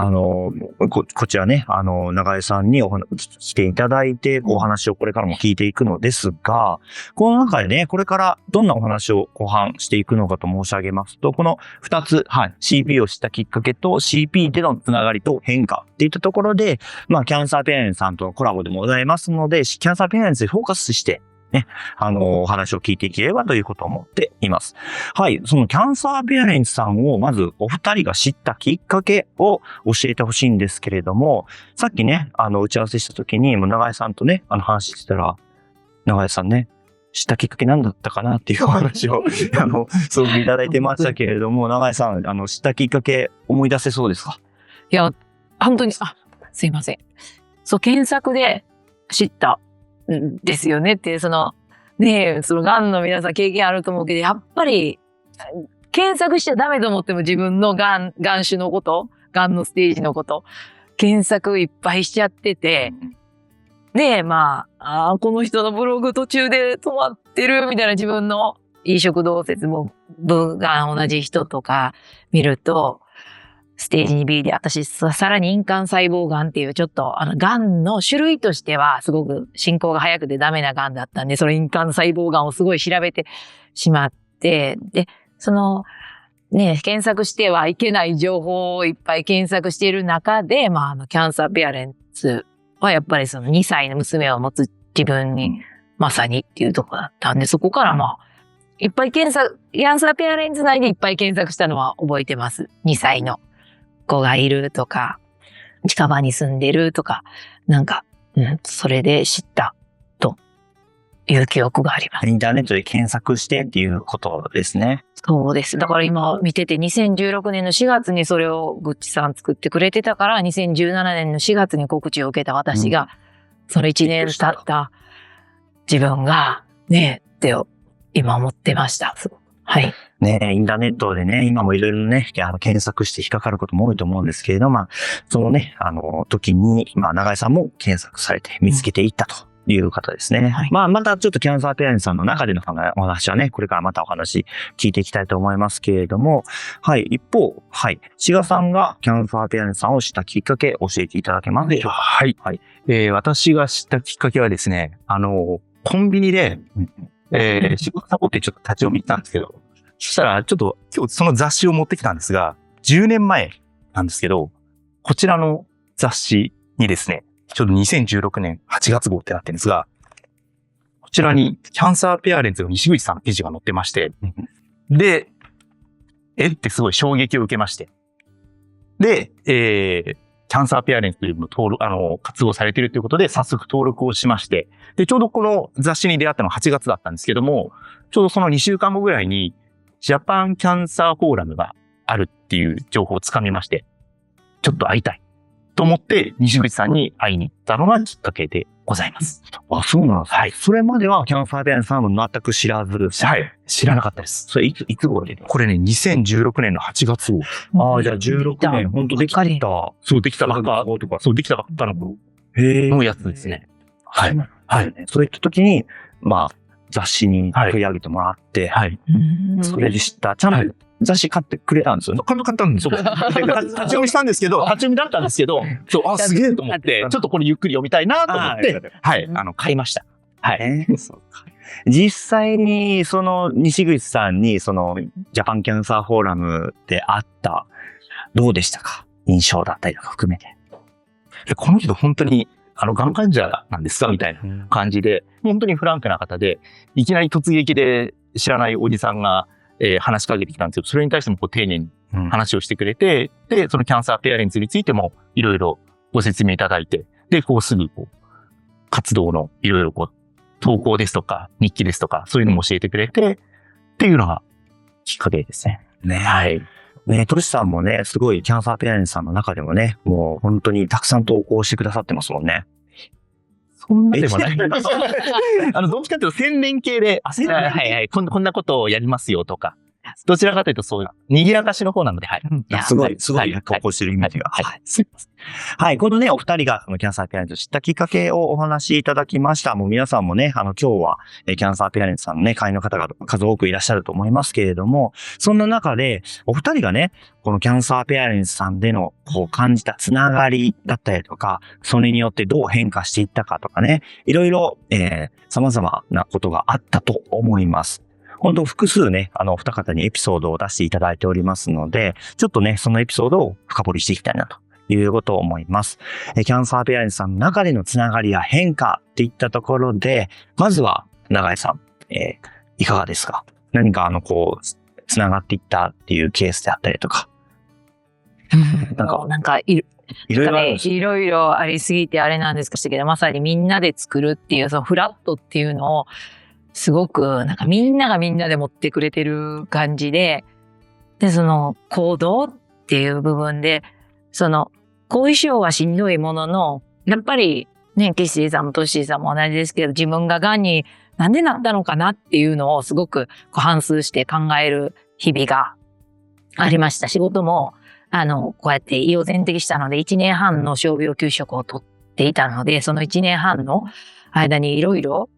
こちらね、長江さんに来ていただいて、お話をこれからも聞いていくのですが、この中でね、これからどんなお話を後半していくのかと申し上げますと、この2つ、はい。CP を知ったきっかけと CP でのつながりと変化っていったところで、キャンサーペアレンツさんとのコラボでもございますので、キャンサーペアレンツにフォーカスして、ね、お話を聞いていければということを思っています。はい。そのキャンサーペアレンツさんをまずお二人が知ったきっかけを教えてほしいんですけれども、さっきね、打ち合わせした時に、長江さんとね、話してたら、長江さんね、知ったきっかけ何だったかなっていうお話を、すごくいただいてましたけれども、長江さん、知ったきっかけ思い出せそうですか？いや、本当に、すいません。検索で知ったんですよねって、癌の皆さん経験あると思うけど、やっぱり、検索しちゃダメと思っても自分の癌種のこと、癌のステージのこと、検索いっぱいしちゃってて、で、まあ、この人のブログ途中で止まってるみたいな自分の移植同説も部が同じ人とか見ると、ステージ 2B で私さらに印鑑細胞癌っていうちょっと癌の種類としてはすごく進行が早くてダメな癌だったんで、その印鑑細胞癌をすごい調べてしまって、で、検索してはいけない情報をいっぱい検索している中で、まあキャンサーペアレンツはやっぱりその2歳の娘を持つ自分にまさにっていうところだったんで、そこからまあ、いっぱいキャンサーペアレンツ内でいっぱい検索したのは覚えてます。2歳の子がいるとか、近場に住んでるとか、それで知ったという記憶があります。インターネットで検索してっていうことですね。そうです。だから今見てて2016年の4月にそれをグッチさん作ってくれてたから、2017年の4月に告知を受けた私が、その1年経った自分がね、って今思ってました。はい。ね、インターネットでね、今もいろいろね、検索して引っかかることも多いと思うんですけれど、まあ、そのね、時に、まあ、永井さんも検索されて見つけていったという方ですね。はい、まあ、またちょっとキャンサーペアレンツさんの中でのお話はね、これからまたお話聞いていきたいと思いますけれども、はい、一方、はい、志賀さんがキャンサーペアレンツさんを知ったきっかけ教えていただけますでしょうか。はい。はい。私が知ったきっかけはですね、コンビニで、仕事サボってちょっと立ち読み行ったんですけど、そしたらちょっと今日その雑誌を持ってきたんですが、10年前なんですけど、こちらの雑誌にですね、ちょうど2016年8月号ってなってるんですが、こちらにキャンサーペアレンツの西口さんの記事が載ってまして、で、ってすごい衝撃を受けまして。で、キャンサーペアレンツというのを活動されているということで、早速登録をしまして、で、ちょうどこの雑誌に出会ったのが8月だったんですけども、ちょうどその2週間後ぐらいに、ジャパンキャンサーフォーラムがあるっていう情報をつかみまして、ちょっと会いたいと思って、西口さんに会いに行ったのがきっかけでございます。あ、そうなんですか。はい。それまではキャンサーペアレンツさんも全く知らず。はい。知らなかったです。それいつ号でこれね、2016年の8月号。ああ、じゃあ16年、本当できた。そう、できたばっかとか、そう、できたばっかのやつですね。はい。はい。そういった時に、まあ、雑誌に取り上げてもらって、はい。それで知った。ちゃんと雑誌買ってくれたんですよね。買ったんですよ。立ち読みしたんですけど、立ち読みだったんですけど、そう、あ、すげえと思って、ちょっとこれゆっくり読みたいなと思って、はい、買いました。はい。実際に、その、西口さんに、その、ジャパンキャンサーフォーラムで会った、どうでしたか？印象だったりとか含めて。この人本当に、がん患者なんですかみたいな感じで、本当にフランクな方で、いきなり突撃で知らないおじさんが、話しかけてきたんですけど、それに対しても丁寧に話をしてくれて、で、そのキャンサーペアレンツについてもいろいろご説明いただいて、で、すぐ活動のいろいろ投稿ですとか、日記ですとか、そういうのも教えてくれて、っていうのがきっかけですね。ね。はい。ね、トシさんもね、すごいキャンサーペアレンツさんの中でもね、もう本当にたくさん投稿してくださってますもんね。そんなでもない。どっちかっていうと宣伝系で、はいはい、こんなことをやりますよとか、どちらかというとそういう、賑やかしの方なので、はい。すごい投稿してるイメージが。はい。すいません。はい。このね、お二人がキャンサーペアレンツを知ったきっかけをお話しいただきました。もう皆さんもね、今日はキャンサーペアレンツさんのね、会員の方が数多くいらっしゃると思いますけれども、そんな中で、お二人がね、このキャンサーペアレンツさんでの感じたつながりだったりとか、それによってどう変化していったかとかね、いろいろ、様々なことがあったと思います。本当複数ね、二方にエピソードを出していただいておりますので、ちょっとね、そのエピソードを深掘りしていきたいなということを思います。キャンサーペアレンツさんの中でのつながりや変化っていったところで、まずは永井さん、いかがですか？何かつながっていったっていうケースであったりとか。いろいろありすぎてあれなんですけど、まさにみんなで作るっていう、そのフラットっていうのを、すごく、みんながみんなで持ってくれてる感じで、で、その行動っていう部分で、後遺症はしんどいものの、やっぱりね、キッシーさんもトッシーさんも同じですけど、自分が癌になんでなったのかなっていうのをすごく反芻して考える日々がありました。仕事も、こうやって胃を全摘したので、1年半の傷病休職を取っていたので、その1年半の間にいろいろ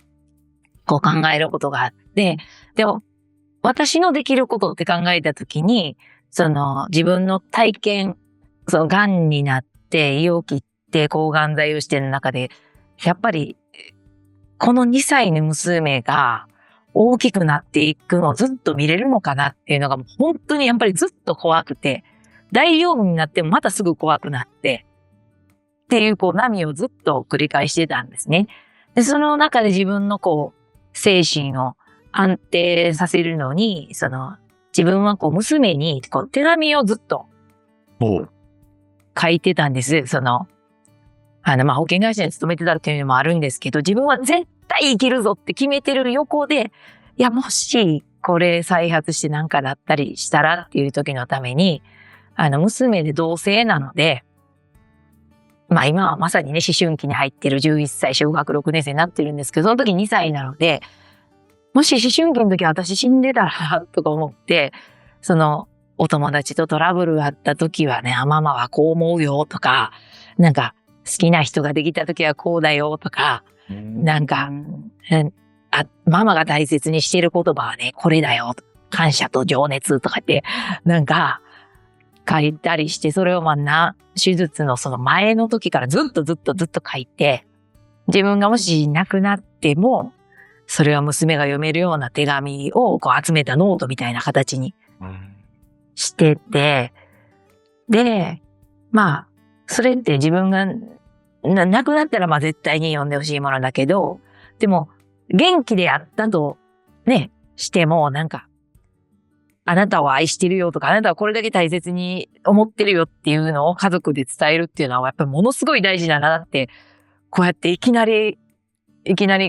こう考えることがあって、でも、私のできることって考えたときに、自分の体験、癌になって胃を切って抗がん剤をしてる中で、やっぱり、この2歳の娘が大きくなっていくのをずっと見れるのかなっていうのがもう本当にやっぱりずっと怖くて、大丈夫になってもまたすぐ怖くなって、っていう波をずっと繰り返してたんですね。で、その中で自分の精神を安定させるのに、自分は娘に手紙をずっと書いてたんです。保険会社に勤めてたっていうのもあるんですけど、自分は絶対生きるぞって決めてる横で、いや、もしこれ再発してなんかだったりしたらっていう時のために、娘で同性なので、今はまさにね、思春期に入ってる11歳、小学6年生になってるんですけど、その時2歳なので、もし思春期の時私死んでたらとか思って、お友達とトラブルがあった時はね、ママはこう思うよとか、なんか好きな人ができた時はこうだよとか、なんか、ママが大切にしている言葉はね、これだよ。感謝と情熱とかって、なんか書いたりして、それを手術のその前の時からずっと書いて、自分がもし亡くなっても、それは娘が読めるような手紙を集めたノートみたいな形にしてて、で、それって自分が亡くなったら絶対に読んでほしいものだけど、でも元気であったとね、してもあなたを愛してるよとか、あなたはこれだけ大切に思ってるよっていうのを家族で伝えるっていうのはやっぱりものすごい大事だなって、こうやっていきなり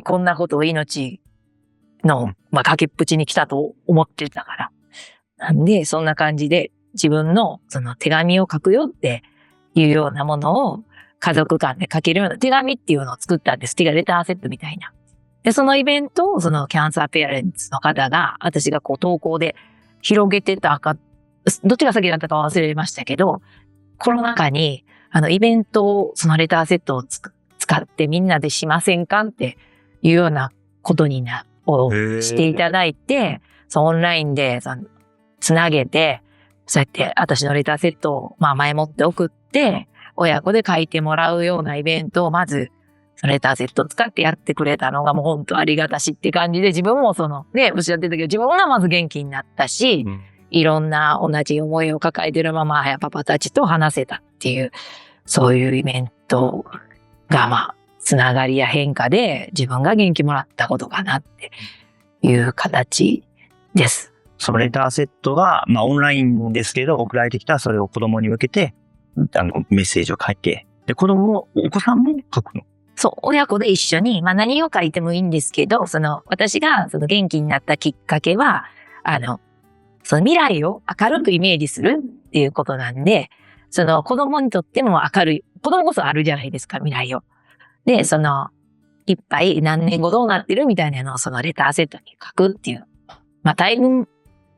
こんなことを命の、崖っぷちに来たと思ってたから。なんで、そんな感じで自分の手紙を書くよっていうようなものを家族間で書けるような手紙っていうのを作ったんです。レターセットみたいな。で、そのイベントをキャンサーペアレンツの方が、私が投稿で広げてたか、どっちが先だったか忘れましたけど、コロナ禍にイベントを、レターセットを使ってみんなでしませんかっていうようなことをしていただいて、オンラインでつなげて、そうやって私のレターセットを前もって送って、親子で書いてもらうようなイベントをまず、レターセットを使ってやってくれたのがもう本当ありがたしって感じで、自分もおっしゃってたけど、自分がまず元気になったし、いろんな同じ思いを抱えてるママやパパたちと話せたっていう、そういうイベントがつながりや変化で自分が元気もらったことかなっていう形です。そのレターセットが、オンラインですけど、送られてきたそれを子供に向けて、メッセージを書いて、で、お子さんも書くの？そう、親子で一緒に、何を書いてもいいんですけど、私が元気になったきっかけは、未来を明るくイメージするっていうことなんで、子供にとっても明るい、子供こそあるじゃないですか、未来を。で、いっぱい何年後どうなってるみたいなのをレターセットに書くっていう、タイム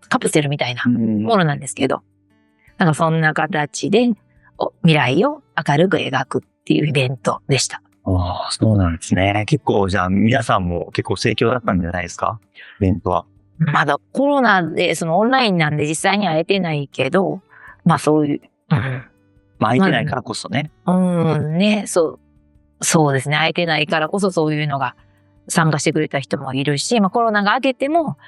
カプセルみたいなものなんですけど、そんな形で未来を明るく描くっていうイベントでした。ああ、そうなんですね。結構、じゃあ皆さんも結構盛況だったんじゃないですか？イベントは。まだコロナで、オンラインなんで実際に会えてないけど、そういう。会えてないからこそね。そうですね。会えてないからこそそういうのが参加してくれた人もいるし、コロナが明けても、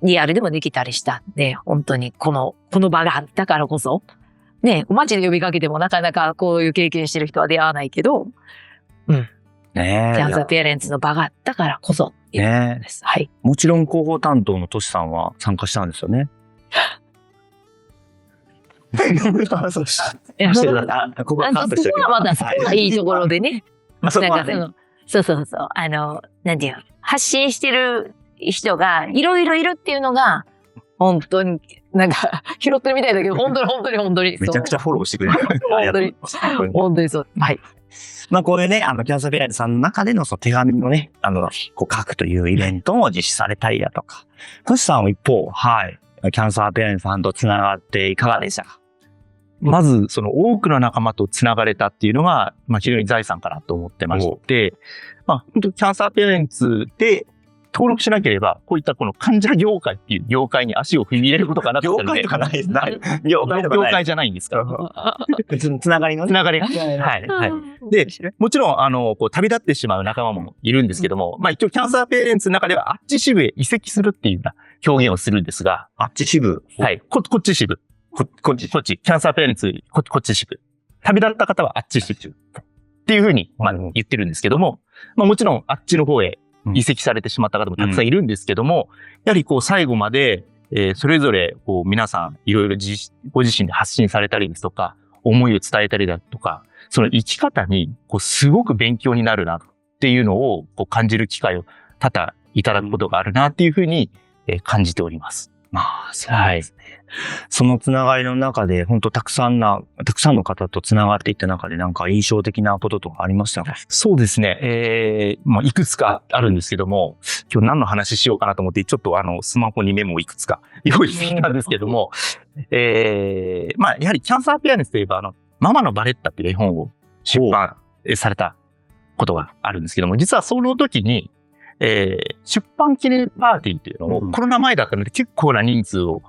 リアルでもできたりしたんで、本当にこの場があったからこそ、街で呼びかけてもなかなかこういう経験してる人は出会わないけど、キャンサーペアレンツの場があったからこそっていうことです。はい。もちろん広報担当のトシさんは参加したんですよね。そこはまだそこがいいところでね。そう。なんていうの、発信してる人がいろいろいるっていうのが、本当に、拾ってるみたいだけど、本当に。めちゃくちゃフォローしてくれる。本当にそう。はい。これね、キャンサーペアレンツさんの中での手紙のね、書くというイベントも実施されたりだとか。トシさんは一方、はい。キャンサーペアレンツさんとつながっていかがでしたか？まず、その多くの仲間とつながれたっていうのが、非常に財産かなと思ってまして、本当キャンサーペアレンツで登録しなければ、こういったこの患者業界っていう業界に足を踏み入れることがなかったので。業界とかないですね。業界じゃないんですから。つながりのね。つながりが。はい。で、もちろん、旅立ってしまう仲間もいるんですけども、一応キャンサーペアレンツの中ではあっち支部へ移籍するっていうような表現をするんですが。あっち支部？はい。こっち支部。こっち。キャンサーペアレンツ、こっち支部。旅立った方はあっち支部。っていうふうに、言ってるんですけども、もちろんあっちの方へ移籍されてしまった方もたくさんいるんですけども、やはり最後まで、それぞれ皆さんいろいろご自身で発信されたりですとか、思いを伝えたりだとか、その生き方にすごく勉強になるなっていうのを感じる機会を多々いただくことがあるなっていうふうに感じております。そうですね。そのつながりの中で、本当たくさんの方とつながっていった中で、なんか印象的なこととかありましたか？そうですね。いくつかあるんですけども、今日何の話しようかなと思って、ちょっとスマホにメモをいくつか用意してたんですけども、やはりキャンサーペアレンツといえば、ママのバレッタっていう絵本を出版されたことがあるんですけども、実はその時に、出版記念パーティーというのを、コロナ前だったので結構な人数を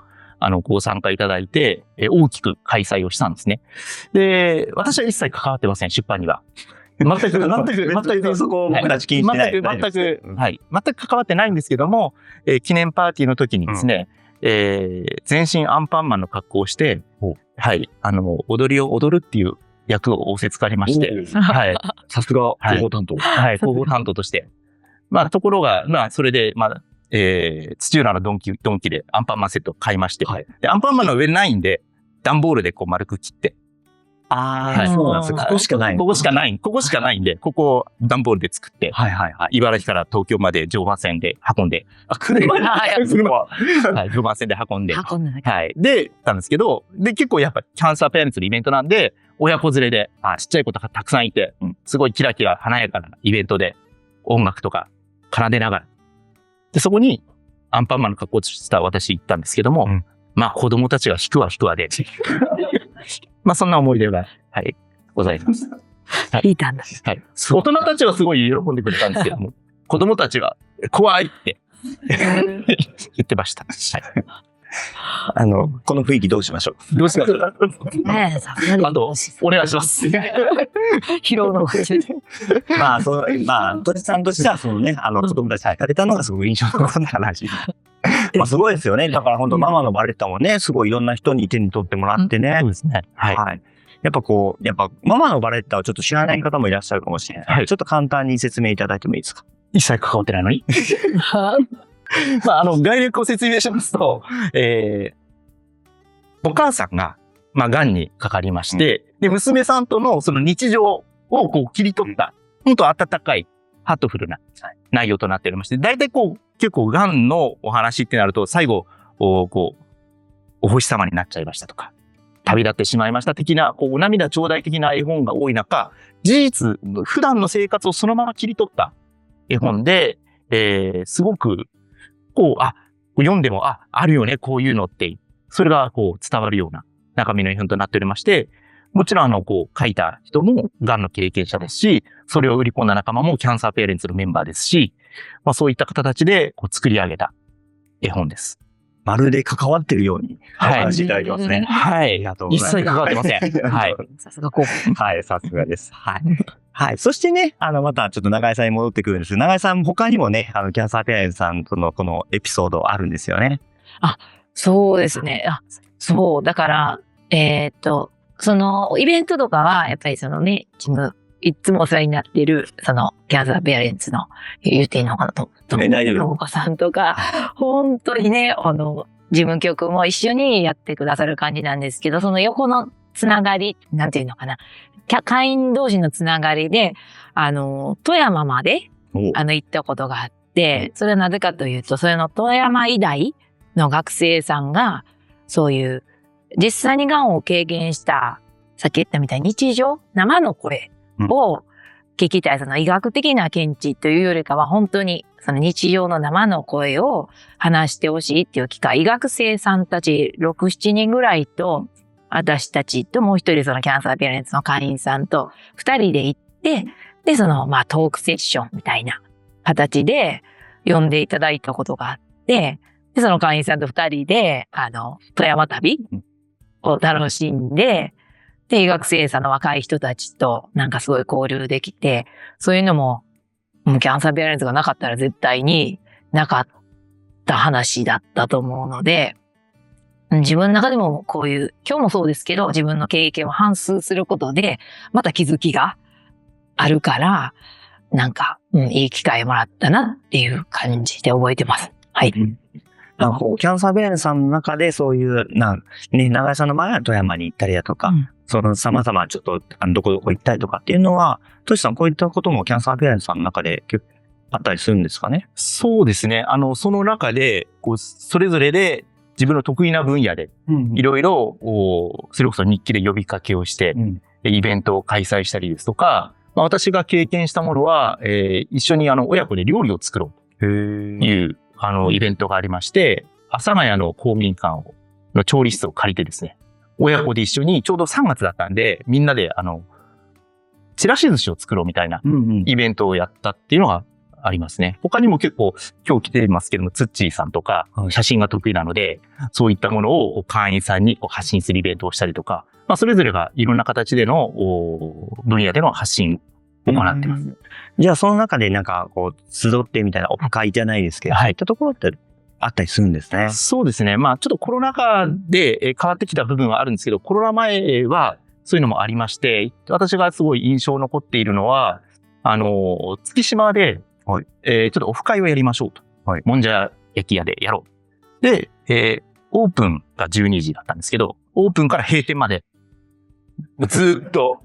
ご参加いただいて、大きく開催をしたんですね。で、私は一切関わってません、出版には。全くそこを僕たち気にしてない。全く関わってないんですけども、記念パーティーの時にですね、全身アンパンマンの格好をして、踊りを踊るっていう役を仰せつかりまして、さすが広報担当。広報担当として。ところが、それで、土浦のドンキでアンパンマンセットを買いまして、でアンパンマンの上ないんで、段ボールで丸く切って。そうなんですよ。ここしかないんで、ここを段ボールで作って、茨城から東京まで常磐線で運んで。車常磐線で運んで。で、たんですけど、で、結構やっぱキャンサーペアレンツのイベントなんで、親子連れで、ちっちゃい子とかたくさんいて、すごいキラキラ華やかなイベントで、音楽とか奏でながら。で、そこにアンパンマンの格好をした私行ったんですけども、子供たちが引くわで。そんな思い出が、ございます。聞いたんだ。大人たちはすごい喜んでくれたんですけども、子供たちは怖いって言ってました。この雰囲気どうしましょう？どうしましょう？あと、お願いします。疲労の。としさんとしては、子供たちが行かれたのがすごく印象的な話。すごいですよね。だから本当ママのバレッタもね、すごいいろんな人に手に取ってもらってね。そうですね。やっぱママのバレッタをちょっと知らない方もいらっしゃるかもしれない。ちょっと簡単に説明いただいてもいいですか？一切関わってないのに。概略を説明しますと、お母さんが、癌にかかりまして、で、娘さんとのその日常を切り取った、本当温かい、ハートフルな内容となっておりまして、大体結構癌のお話ってなると、最後、お星様になっちゃいましたとか、旅立ってしまいました的な、涙頂戴的な絵本が多い中、事実、普段の生活をそのまま切り取った絵本で、すごく、読んでも、あるよね、こういうのって、それが伝わるような中身の絵本となっておりまして、もちろん書いた人も癌の経験者ですし、それを売り込んだ仲間もキャンサーペアレンツのメンバーですし、そういった方たちで作り上げた絵本です。まるで関わってるようにお話しいただきますね。ありがとうございます。一切関わってません。さすがこう。さすがです。そしてね、またちょっと長井さんに戻ってくるんですけど、長井さん他にもね、キャンサーペアレンツさんとのこのエピソードあるんですよね。そうですね。だから、そのイベントとかは、やっぱりいつもお世話になっている、キャンサーペアレンツの、言っていいのかなと、お子さんとか、本当にね、事務局も一緒にやってくださる感じなんですけど、その横のつながり、なんていうのかな、会員同士のつながりで、富山まで、行ったことがあって、それはなぜかというと、それの富山医大の学生さんが、そういう、実際に癌を経験した、さっき言ったみたいに日常、生の声を聞きたい、その医学的な見地というよりかは、本当に、その日常の生の声を話してほしいっていう機会、医学生さんたち6、7人ぐらいと、私たちともう一人そのキャンサーペアレンツの会員さんと2人で行って、で、そのトークセッションみたいな形で呼んでいただいたことがあって、で、その会員さんと2人で、富山旅を楽しんで、で、医学生さんの若い人たちとなんかすごい交流できて、そういうのも、キャンサーペアレンツがなかったら絶対になかった話だったと思うので、自分の中でもこういう、今日もそうですけど、自分の経験を反芻することで、また気づきがあるから、なんか、いい機会もらったなっていう感じで覚えてます。はい。キャンサーペアレンツさんの中でそういう、長井さんの前は富山に行ったりだとか、その様々ちょっと、どこどこ行ったりとかっていうのは、トシさんこういったこともキャンサーペアレンツさんの中であったりするんですかね？そうですね。その中で、それぞれで自分の得意な分野で、いろいろ、それこそ日記で呼びかけをして、イベントを開催したりですとか、私が経験したものは、一緒に親子で料理を作ろうという、イベントがありまして、阿佐ヶ谷の公民館の調理室を借りてですね、親子で一緒にちょうど3月だったんで、みんなで、ちらし寿司を作ろうみたいなイベントをやったっていうのがありますね。他にも結構今日来てますけども、ツッチーさんとか写真が得意なので、そういったものを会員さんに発信するイベントをしたりとか、それぞれがいろんな形での分野での発信を行っています。じゃあその中で集ってみたいなオフ会じゃないですけど、そういったところってあったりするんですね。そうですね。ちょっとコロナ禍で変わってきた部分はあるんですけど、コロナ前はそういうのもありまして、私がすごい印象残っているのは、月島で、ちょっとオフ会をやりましょうと。もんじゃ焼き屋でやろう。で、オープンが12時だったんですけど、オープンから閉店まで、ずっと、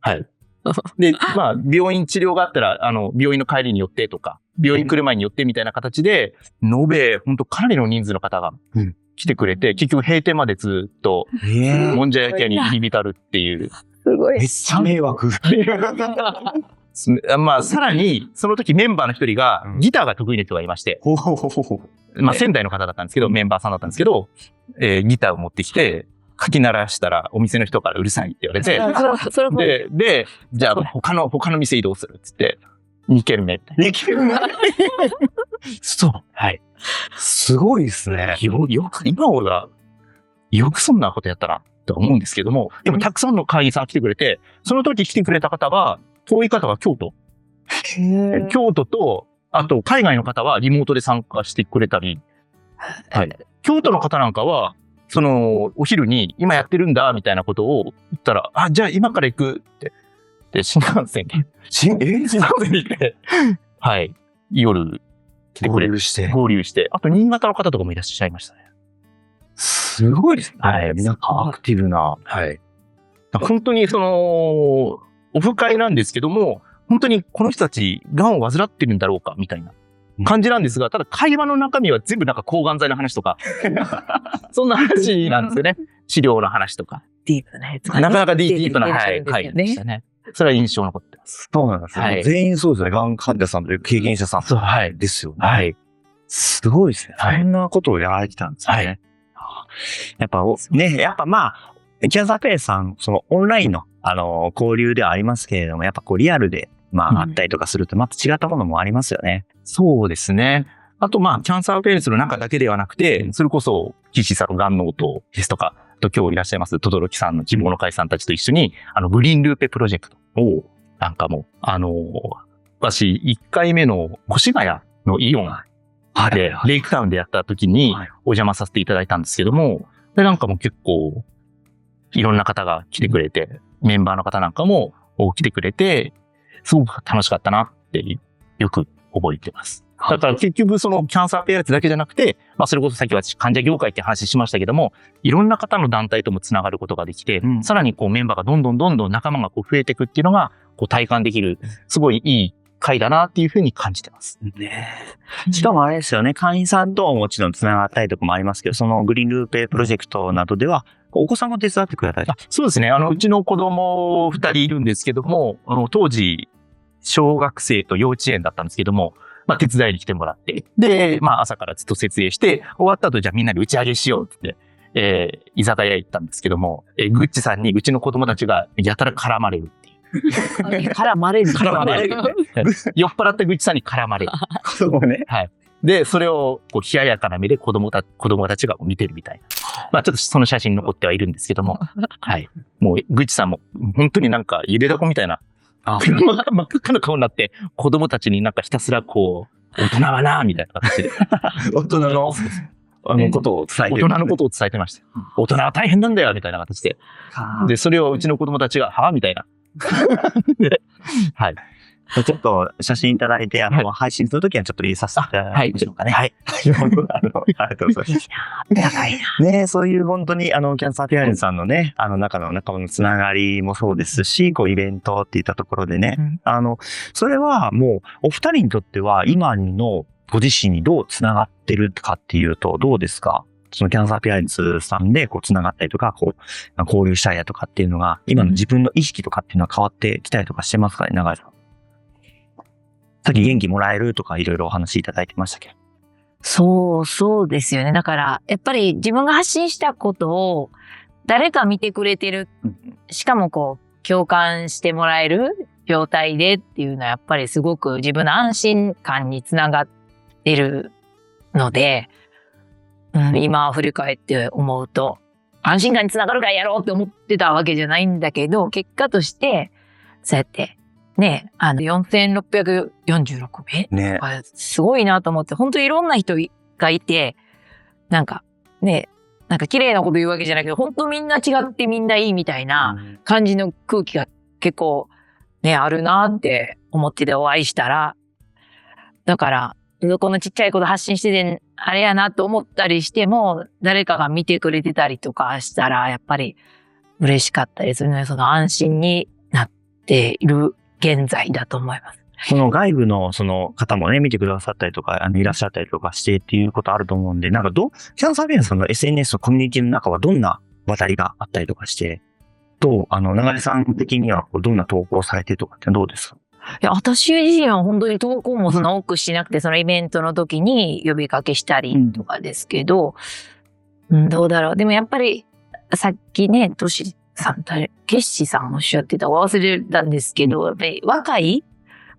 はい。で、病院治療があったら、病院の帰りに寄ってとか、病院来る前に寄ってみたいな形で、延べ、ほんとかなりの人数の方が来てくれて、結局閉店までずっと、もんじゃ焼き屋に入り浸るっていう。すごい。めっちゃ迷惑。さらに、その時メンバーの一人が、ギターが得意な人がいまして、仙台の方だったんですけど、メンバーさんだったんですけど、ギターを持ってきて、書き鳴らしたらお店の人からうるさいって言われて、で、じゃあ他の店移動するって言って、2軒目。2軒目そう。はい。すごいですね。今俺は、よくそんなことやったな、と思うんですけども、でもたくさんの会員さん来てくれて、その時来てくれた方は、遠い方は京都。京都と、あと海外の方はリモートで参加してくれたり、はい。京都の方なんかは、お昼に今やってるんだ、みたいなことを言ったら、じゃあ今から行くって。で、新幹線に。新幹線に行って、はい。夜来てくれる。合流して。あと、新潟の方とかもいらっしゃいましたね。すごいですね。はい。皆さんアクティブな。はい。本当にオフ会なんですけども、本当にこの人たち、癌を患ってるんだろうか、みたいな感じなんですが、ただ会話の中身は全部抗がん剤の話とか、そんな話なんですよね。治療の話とか。ディープなやつ。なかなかディープな、会でしたね。それは印象残ってます。そうなんですね。全員そうですね。がん患者さんという経験者さん。そう、はい。ですよね。はい。すごいですね。そんなことをやられてたんですね。はい。やっぱキャンサーペアレンツさん、オンラインの、交流ではありますけれども、やっぱリアルで、あったりとかすると、また違ったものもありますよね。そうですね。あと、キャンサーペアレンツの中だけではなくて、それこそ、岸さんのがんノートですとか、と今日いらっしゃいます、轟さんの希望の会さんたちと一緒に、グリーンルーペプロジェクトを、なんかも、私、1回目の越谷のイオンで、レイクタウンでやった時に、お邪魔させていただいたんですけども、で、なんかも結構、いろんな方が来てくれて、メンバーの方なんかも来てくれて、すごく楽しかったなってよく覚えてます。だから結局キャンサーペアレンツだけじゃなくて、それこそさっきは患者業界って話しましたけども、いろんな方の団体ともつながることができて、さらにメンバーがどんどん仲間が増えていくっていうのが、体感できる、すごいいい会だなっていうふうに感じてます。しかもあれですよね、会員さんともちろんつながったりとかもありますけど、そのグリーンルーペプロジェクトなどでは、お子さんも手伝ってくれたり。そうですね。うちの子供2人いるんですけども、当時、小学生と幼稚園だったんですけども、まあ、手伝いに来てもらって、で、まあ、朝からずっと設営して、終わった後、じゃあみんなで打ち上げしようって言って、居酒屋行ったんですけども、グッチさんにうちの子供たちがやたら絡まれるっていう。絡まれる。絡まれる。酔っ払ったグッチさんに絡まれる。子供ね。はい。で、それを、こう、冷ややかな目で子供たちが見てるみたいな。まあ、ちょっとその写真残ってはいるんですけども、はい。もう、グッチさんも、本当になんか、ゆでだこみたいな、真っ赤な顔になって、子供たちになんかひたすらこう、大人はな、みたいな形で。大人の、ことを伝えて大人のことを伝えてました。大人は大変なんだよ、みたいな形で。で、それをうちの子供たちが、はぁみたいな。はい。ちょっと写真いただいて、配信するときはちょっと入れさせていただきましょうかね。はい。ありがとうございます。高いな。ね、そういう本当に、キャンサーペアレンツさんのね、仲間のつながりもそうですし、こう、イベントっていったところでね、それはもう、お二人にとっては、今のご自身にどうつながってるかっていうと、どうですか？そのキャンサーペアレンツさんでこう繋がったりとか、こう、交流したりだとかっていうのが、今の自分の意識とかっていうのは変わってきたりとかしてますかね、永井さん。さっき元気もらえるとかいろいろお話いただいてましたけど。そうですよね。だから、やっぱり自分が発信したことを誰か見てくれてる。しかもこう、共感してもらえる状態でっていうのはやっぱりすごく自分の安心感につながってるので、今振り返って思うと、安心感につながるからやろうって思ってたわけじゃないんだけど、結果として、そうやって、ね、4646名ね。すごいなと思って、本当にいろんな人がいて、なんか、ね、なんか綺麗なこと言うわけじゃないけど、本当みんな違ってみんないいみたいな感じの空気が結構ね、あるなって思っててお会いしたら、だから、このちっちゃいこと発信してて、あれやなと思ったりしても、誰かが見てくれてたりとかしたら、やっぱり嬉しかったりするので、その安心になっている現在だと思います。その外部のその方もね、見てくださったりとか、いらっしゃったりとかしてっていうことあると思うんで、なんかキャンサーペアレンツさんの SNS のコミュニティの中はどんな渡りがあったりとかして、長江さん的にはどんな投稿されてるとかってどうですか？いや、私自身は本当に投稿もその多くしなくて、そのイベントの時に呼びかけしたりとかですけど、どうだろう。でもやっぱり、さっきね、ケッシさんおっしゃってた、忘れたんですけど、やっぱり若い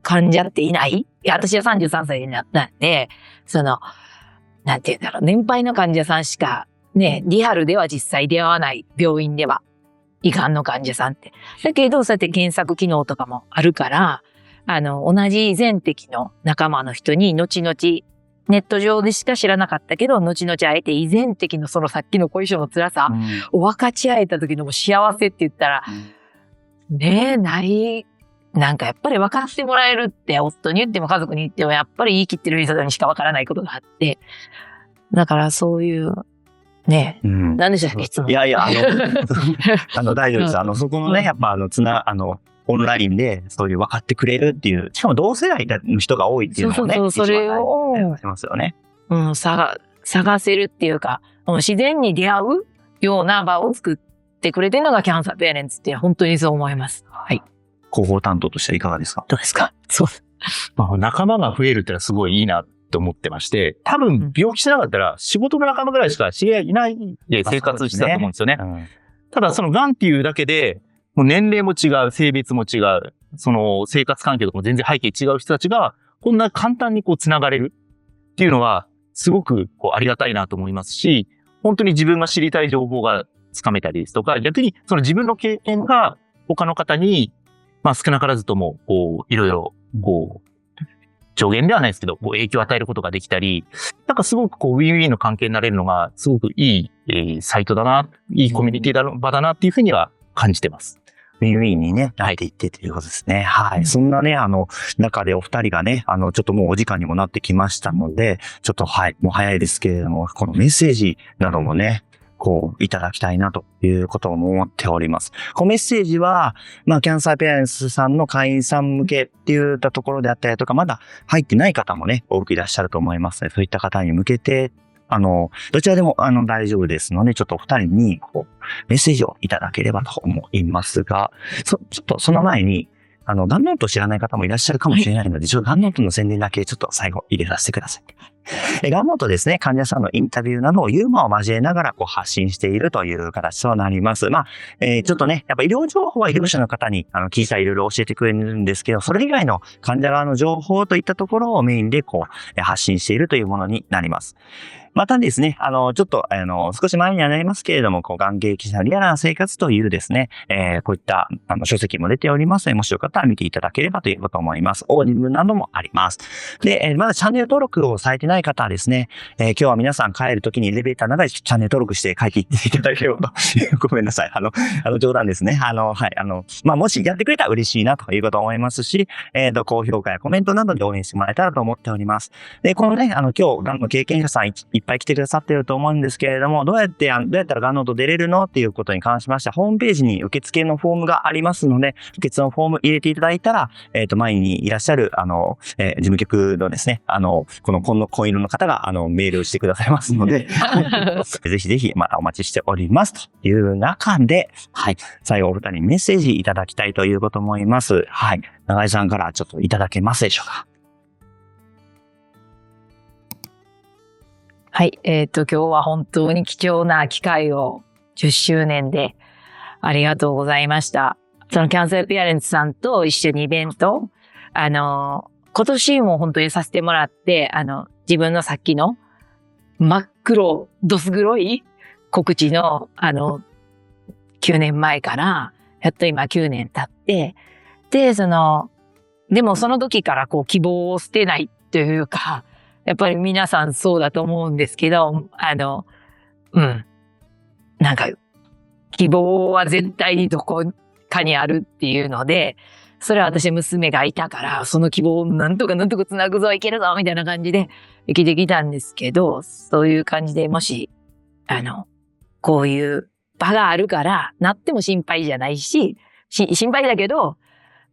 患者っていない？いや、私は33歳になったんで、なんて言うんだろう、年配の患者さんしか、ね、リアルでは実際出会わない病院では、胃がんの患者さんって。だけど、そうやって検索機能とかもあるから、同じ全摘の仲間の人に、後々、ネット上でしか知らなかったけど、後々会えて、胃全摘のそのさっきの後遺症の辛さを分かち合えた時のも幸せって言ったら、なんかやっぱり分かってもらえるって、夫に言っても家族に言っても、やっぱり言い切ってる人にしか分からないことがあって、だからそういう、ね、何でしたっけ、いつも。いや、大丈夫です。そこのね、やっぱオンラインでそういう分かってくれるっていう、しかも同世代の人が多いっていうのもね、それを、しますよね。探せるっていうか、自然に出会うような場を作ってくれてるのがキャンサーペアレンツって本当にそう思います。はい。広報担当としてはいかがですか？どうですか？そう。仲間が増えるってのはすごいいいなと思ってまして、多分病気しなかったら仕事の仲間ぐらいしか知り合いいないで生活してたと思うんですよね。ただその癌っていうだけで、もう年齢も違う、性別も違う、その生活環境とかも全然背景違う人たちが、こんな簡単にこう繋がれるっていうのは、すごくこうありがたいなと思いますし、本当に自分が知りたい情報がつかめたりですとか、逆にその自分の経験が他の方に、少なからずとも、こう、いろいろ、こう、助言ではないですけど、こう影響を与えることができたり、なんかすごくこう、ウィンウィンの関係になれるのが、すごくいい、サイトだな、いいコミュニティ場だなっていうふうには感じてます。ウィンウィンにね、なっていってということですね。はい。そんなね、中でお二人がね、ちょっともうお時間にもなってきましたので、ちょっとはい、もう早いですけれども、このメッセージなどもね、こう、いただきたいなということを思っております。このメッセージは、キャンサーペアレンツさんの会員さん向けっていったところであったりとか、まだ入ってない方もね、多くいらっしゃると思いますので、そういった方に向けて、どちらでも、大丈夫ですので、ちょっとお二人に、メッセージをいただければと思いますが、ちょっとその前に、ガンノート知らない方もいらっしゃるかもしれないので、ガンノートの宣伝だけちょっと最後入れさせてください。ガンノートですね、患者さんのインタビューなどをユーモアを交えながら発信しているという形となります。ちょっとね、やっぱ医療情報は医療者の方に聞いたらいろいろ教えてくれるんですけど、それ以外の患者側の情報といったところをメインで発信しているというものになります。またですね、ちょっと、少し前にはなりますけれども、眼形記者のリアルな生活というですね、こういった、書籍も出ておりますので、もしよかったら見ていただければということ思います。オーディブルなどもあります。で、まだチャンネル登録をされてない方はですね、今日は皆さん帰るときにエレベーターの中でチャンネル登録して帰っていっていただければと。ごめんなさい。冗談ですね。はい。もしやってくれたら嬉しいなということを思いますし、高評価やコメントなどで応援してもらえたらと思っております。で、このね、今日、がんの経験者さんいっぱい来てくださっていると思うんですけれども、どうやったらがんノート出れるのっていうことに関しましては、ホームページに受付のフォームがありますので、受付のフォーム入れていただいたら、前にいらっしゃる、事務局のですね、この紺色の方が、メールをしてくださいますので、ぜひぜひ、またお待ちしておりますという中で、はい、最後お二人にメッセージいただきたいということ思います。はい。永井さんからちょっといただけますでしょうか。はい。今日は本当に貴重な機会を10周年でありがとうございました。そのキャンサーペアレンツさんと一緒にイベント、今年も本当にさせてもらって、自分のさっきの真っ黒、どす黒い告知の、9年前から、やっと今9年経って、で、でもその時から希望を捨てないというか、やっぱり皆さんそうだと思うんですけど、なんか、希望は絶対にどこかにあるっていうので、それは私娘がいたから、その希望をなんとか繋ぐぞ、いけるぞ、みたいな感じで生きてきたんですけど、そういう感じでもし、こういう場があるから、なっても心配じゃないし、心配だけど、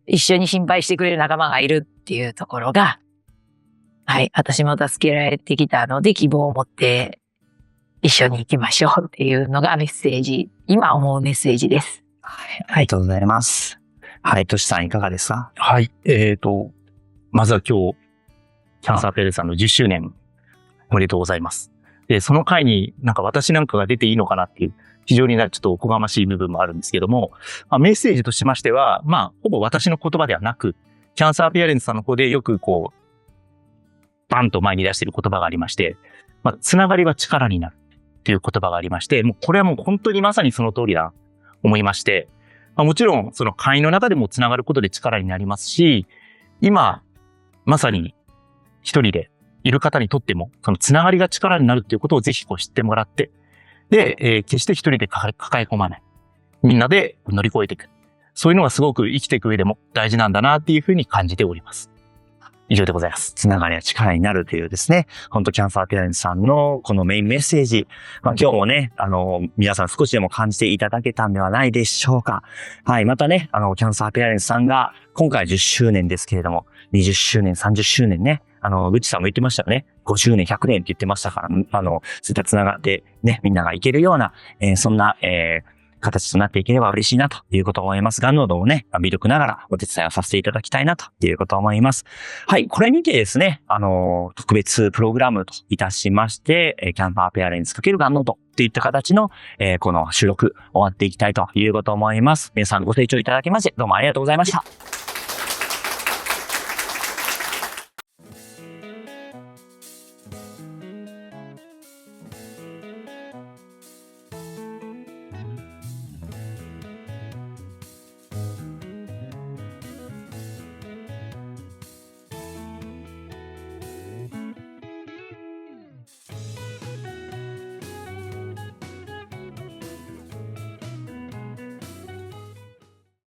一緒に心配してくれる仲間がいるっていうところが、はい。私も助けられてきたので、希望を持って一緒に行きましょうっていうのがメッセージ、今思うメッセージです。はい。ありがとうございます。はい。としさんいかがですか？はい。まずは今日、キャンサーペアレンツさんの10周年おめでとうございます。で、その回に私なんかが出ていいのかなっていう、非常にちょっとおこがましい部分もあるんですけども、メッセージとしましては、ほぼ私の言葉ではなく、キャンサーペアレンツさんの方でよくバンと前に出している言葉がありまして、つながりは力になるっていう言葉がありまして、これはもう本当にまさにその通りだと思いまして、もちろんその会員の中でもつながることで力になりますし、今、まさに一人でいる方にとっても、そのつながりが力になるっていうことをぜひ知ってもらって、で、決して一人で抱え込まない。みんなで乗り越えていく。そういうのがすごく生きていく上でも大事なんだなっていうふうに感じております。以上でございます。つながりは力になるというですね、本当キャンサーペアレンツさんのこのメインメッセージ、今日もね、皆さん少しでも感じていただけたんではないでしょうか。はい、またね、キャンサーペアレンツさんが今回10周年ですけれども、20周年、30周年ね、ぐっちさんも言ってましたよね。50年、100年って言ってましたから、そういったつながってね、みんながいけるような、そんな、形となっていければ嬉しいなということを思います。がんノートをね、魅力ながらお手伝いをさせていただきたいなということを思います。はい、これにてですね、特別プログラムといたしまして、キャンパーペアレンツ×がんノートといった形の、この収録終わっていきたいということを思います。皆さんご清聴いただきまして、どうもありがとうございました。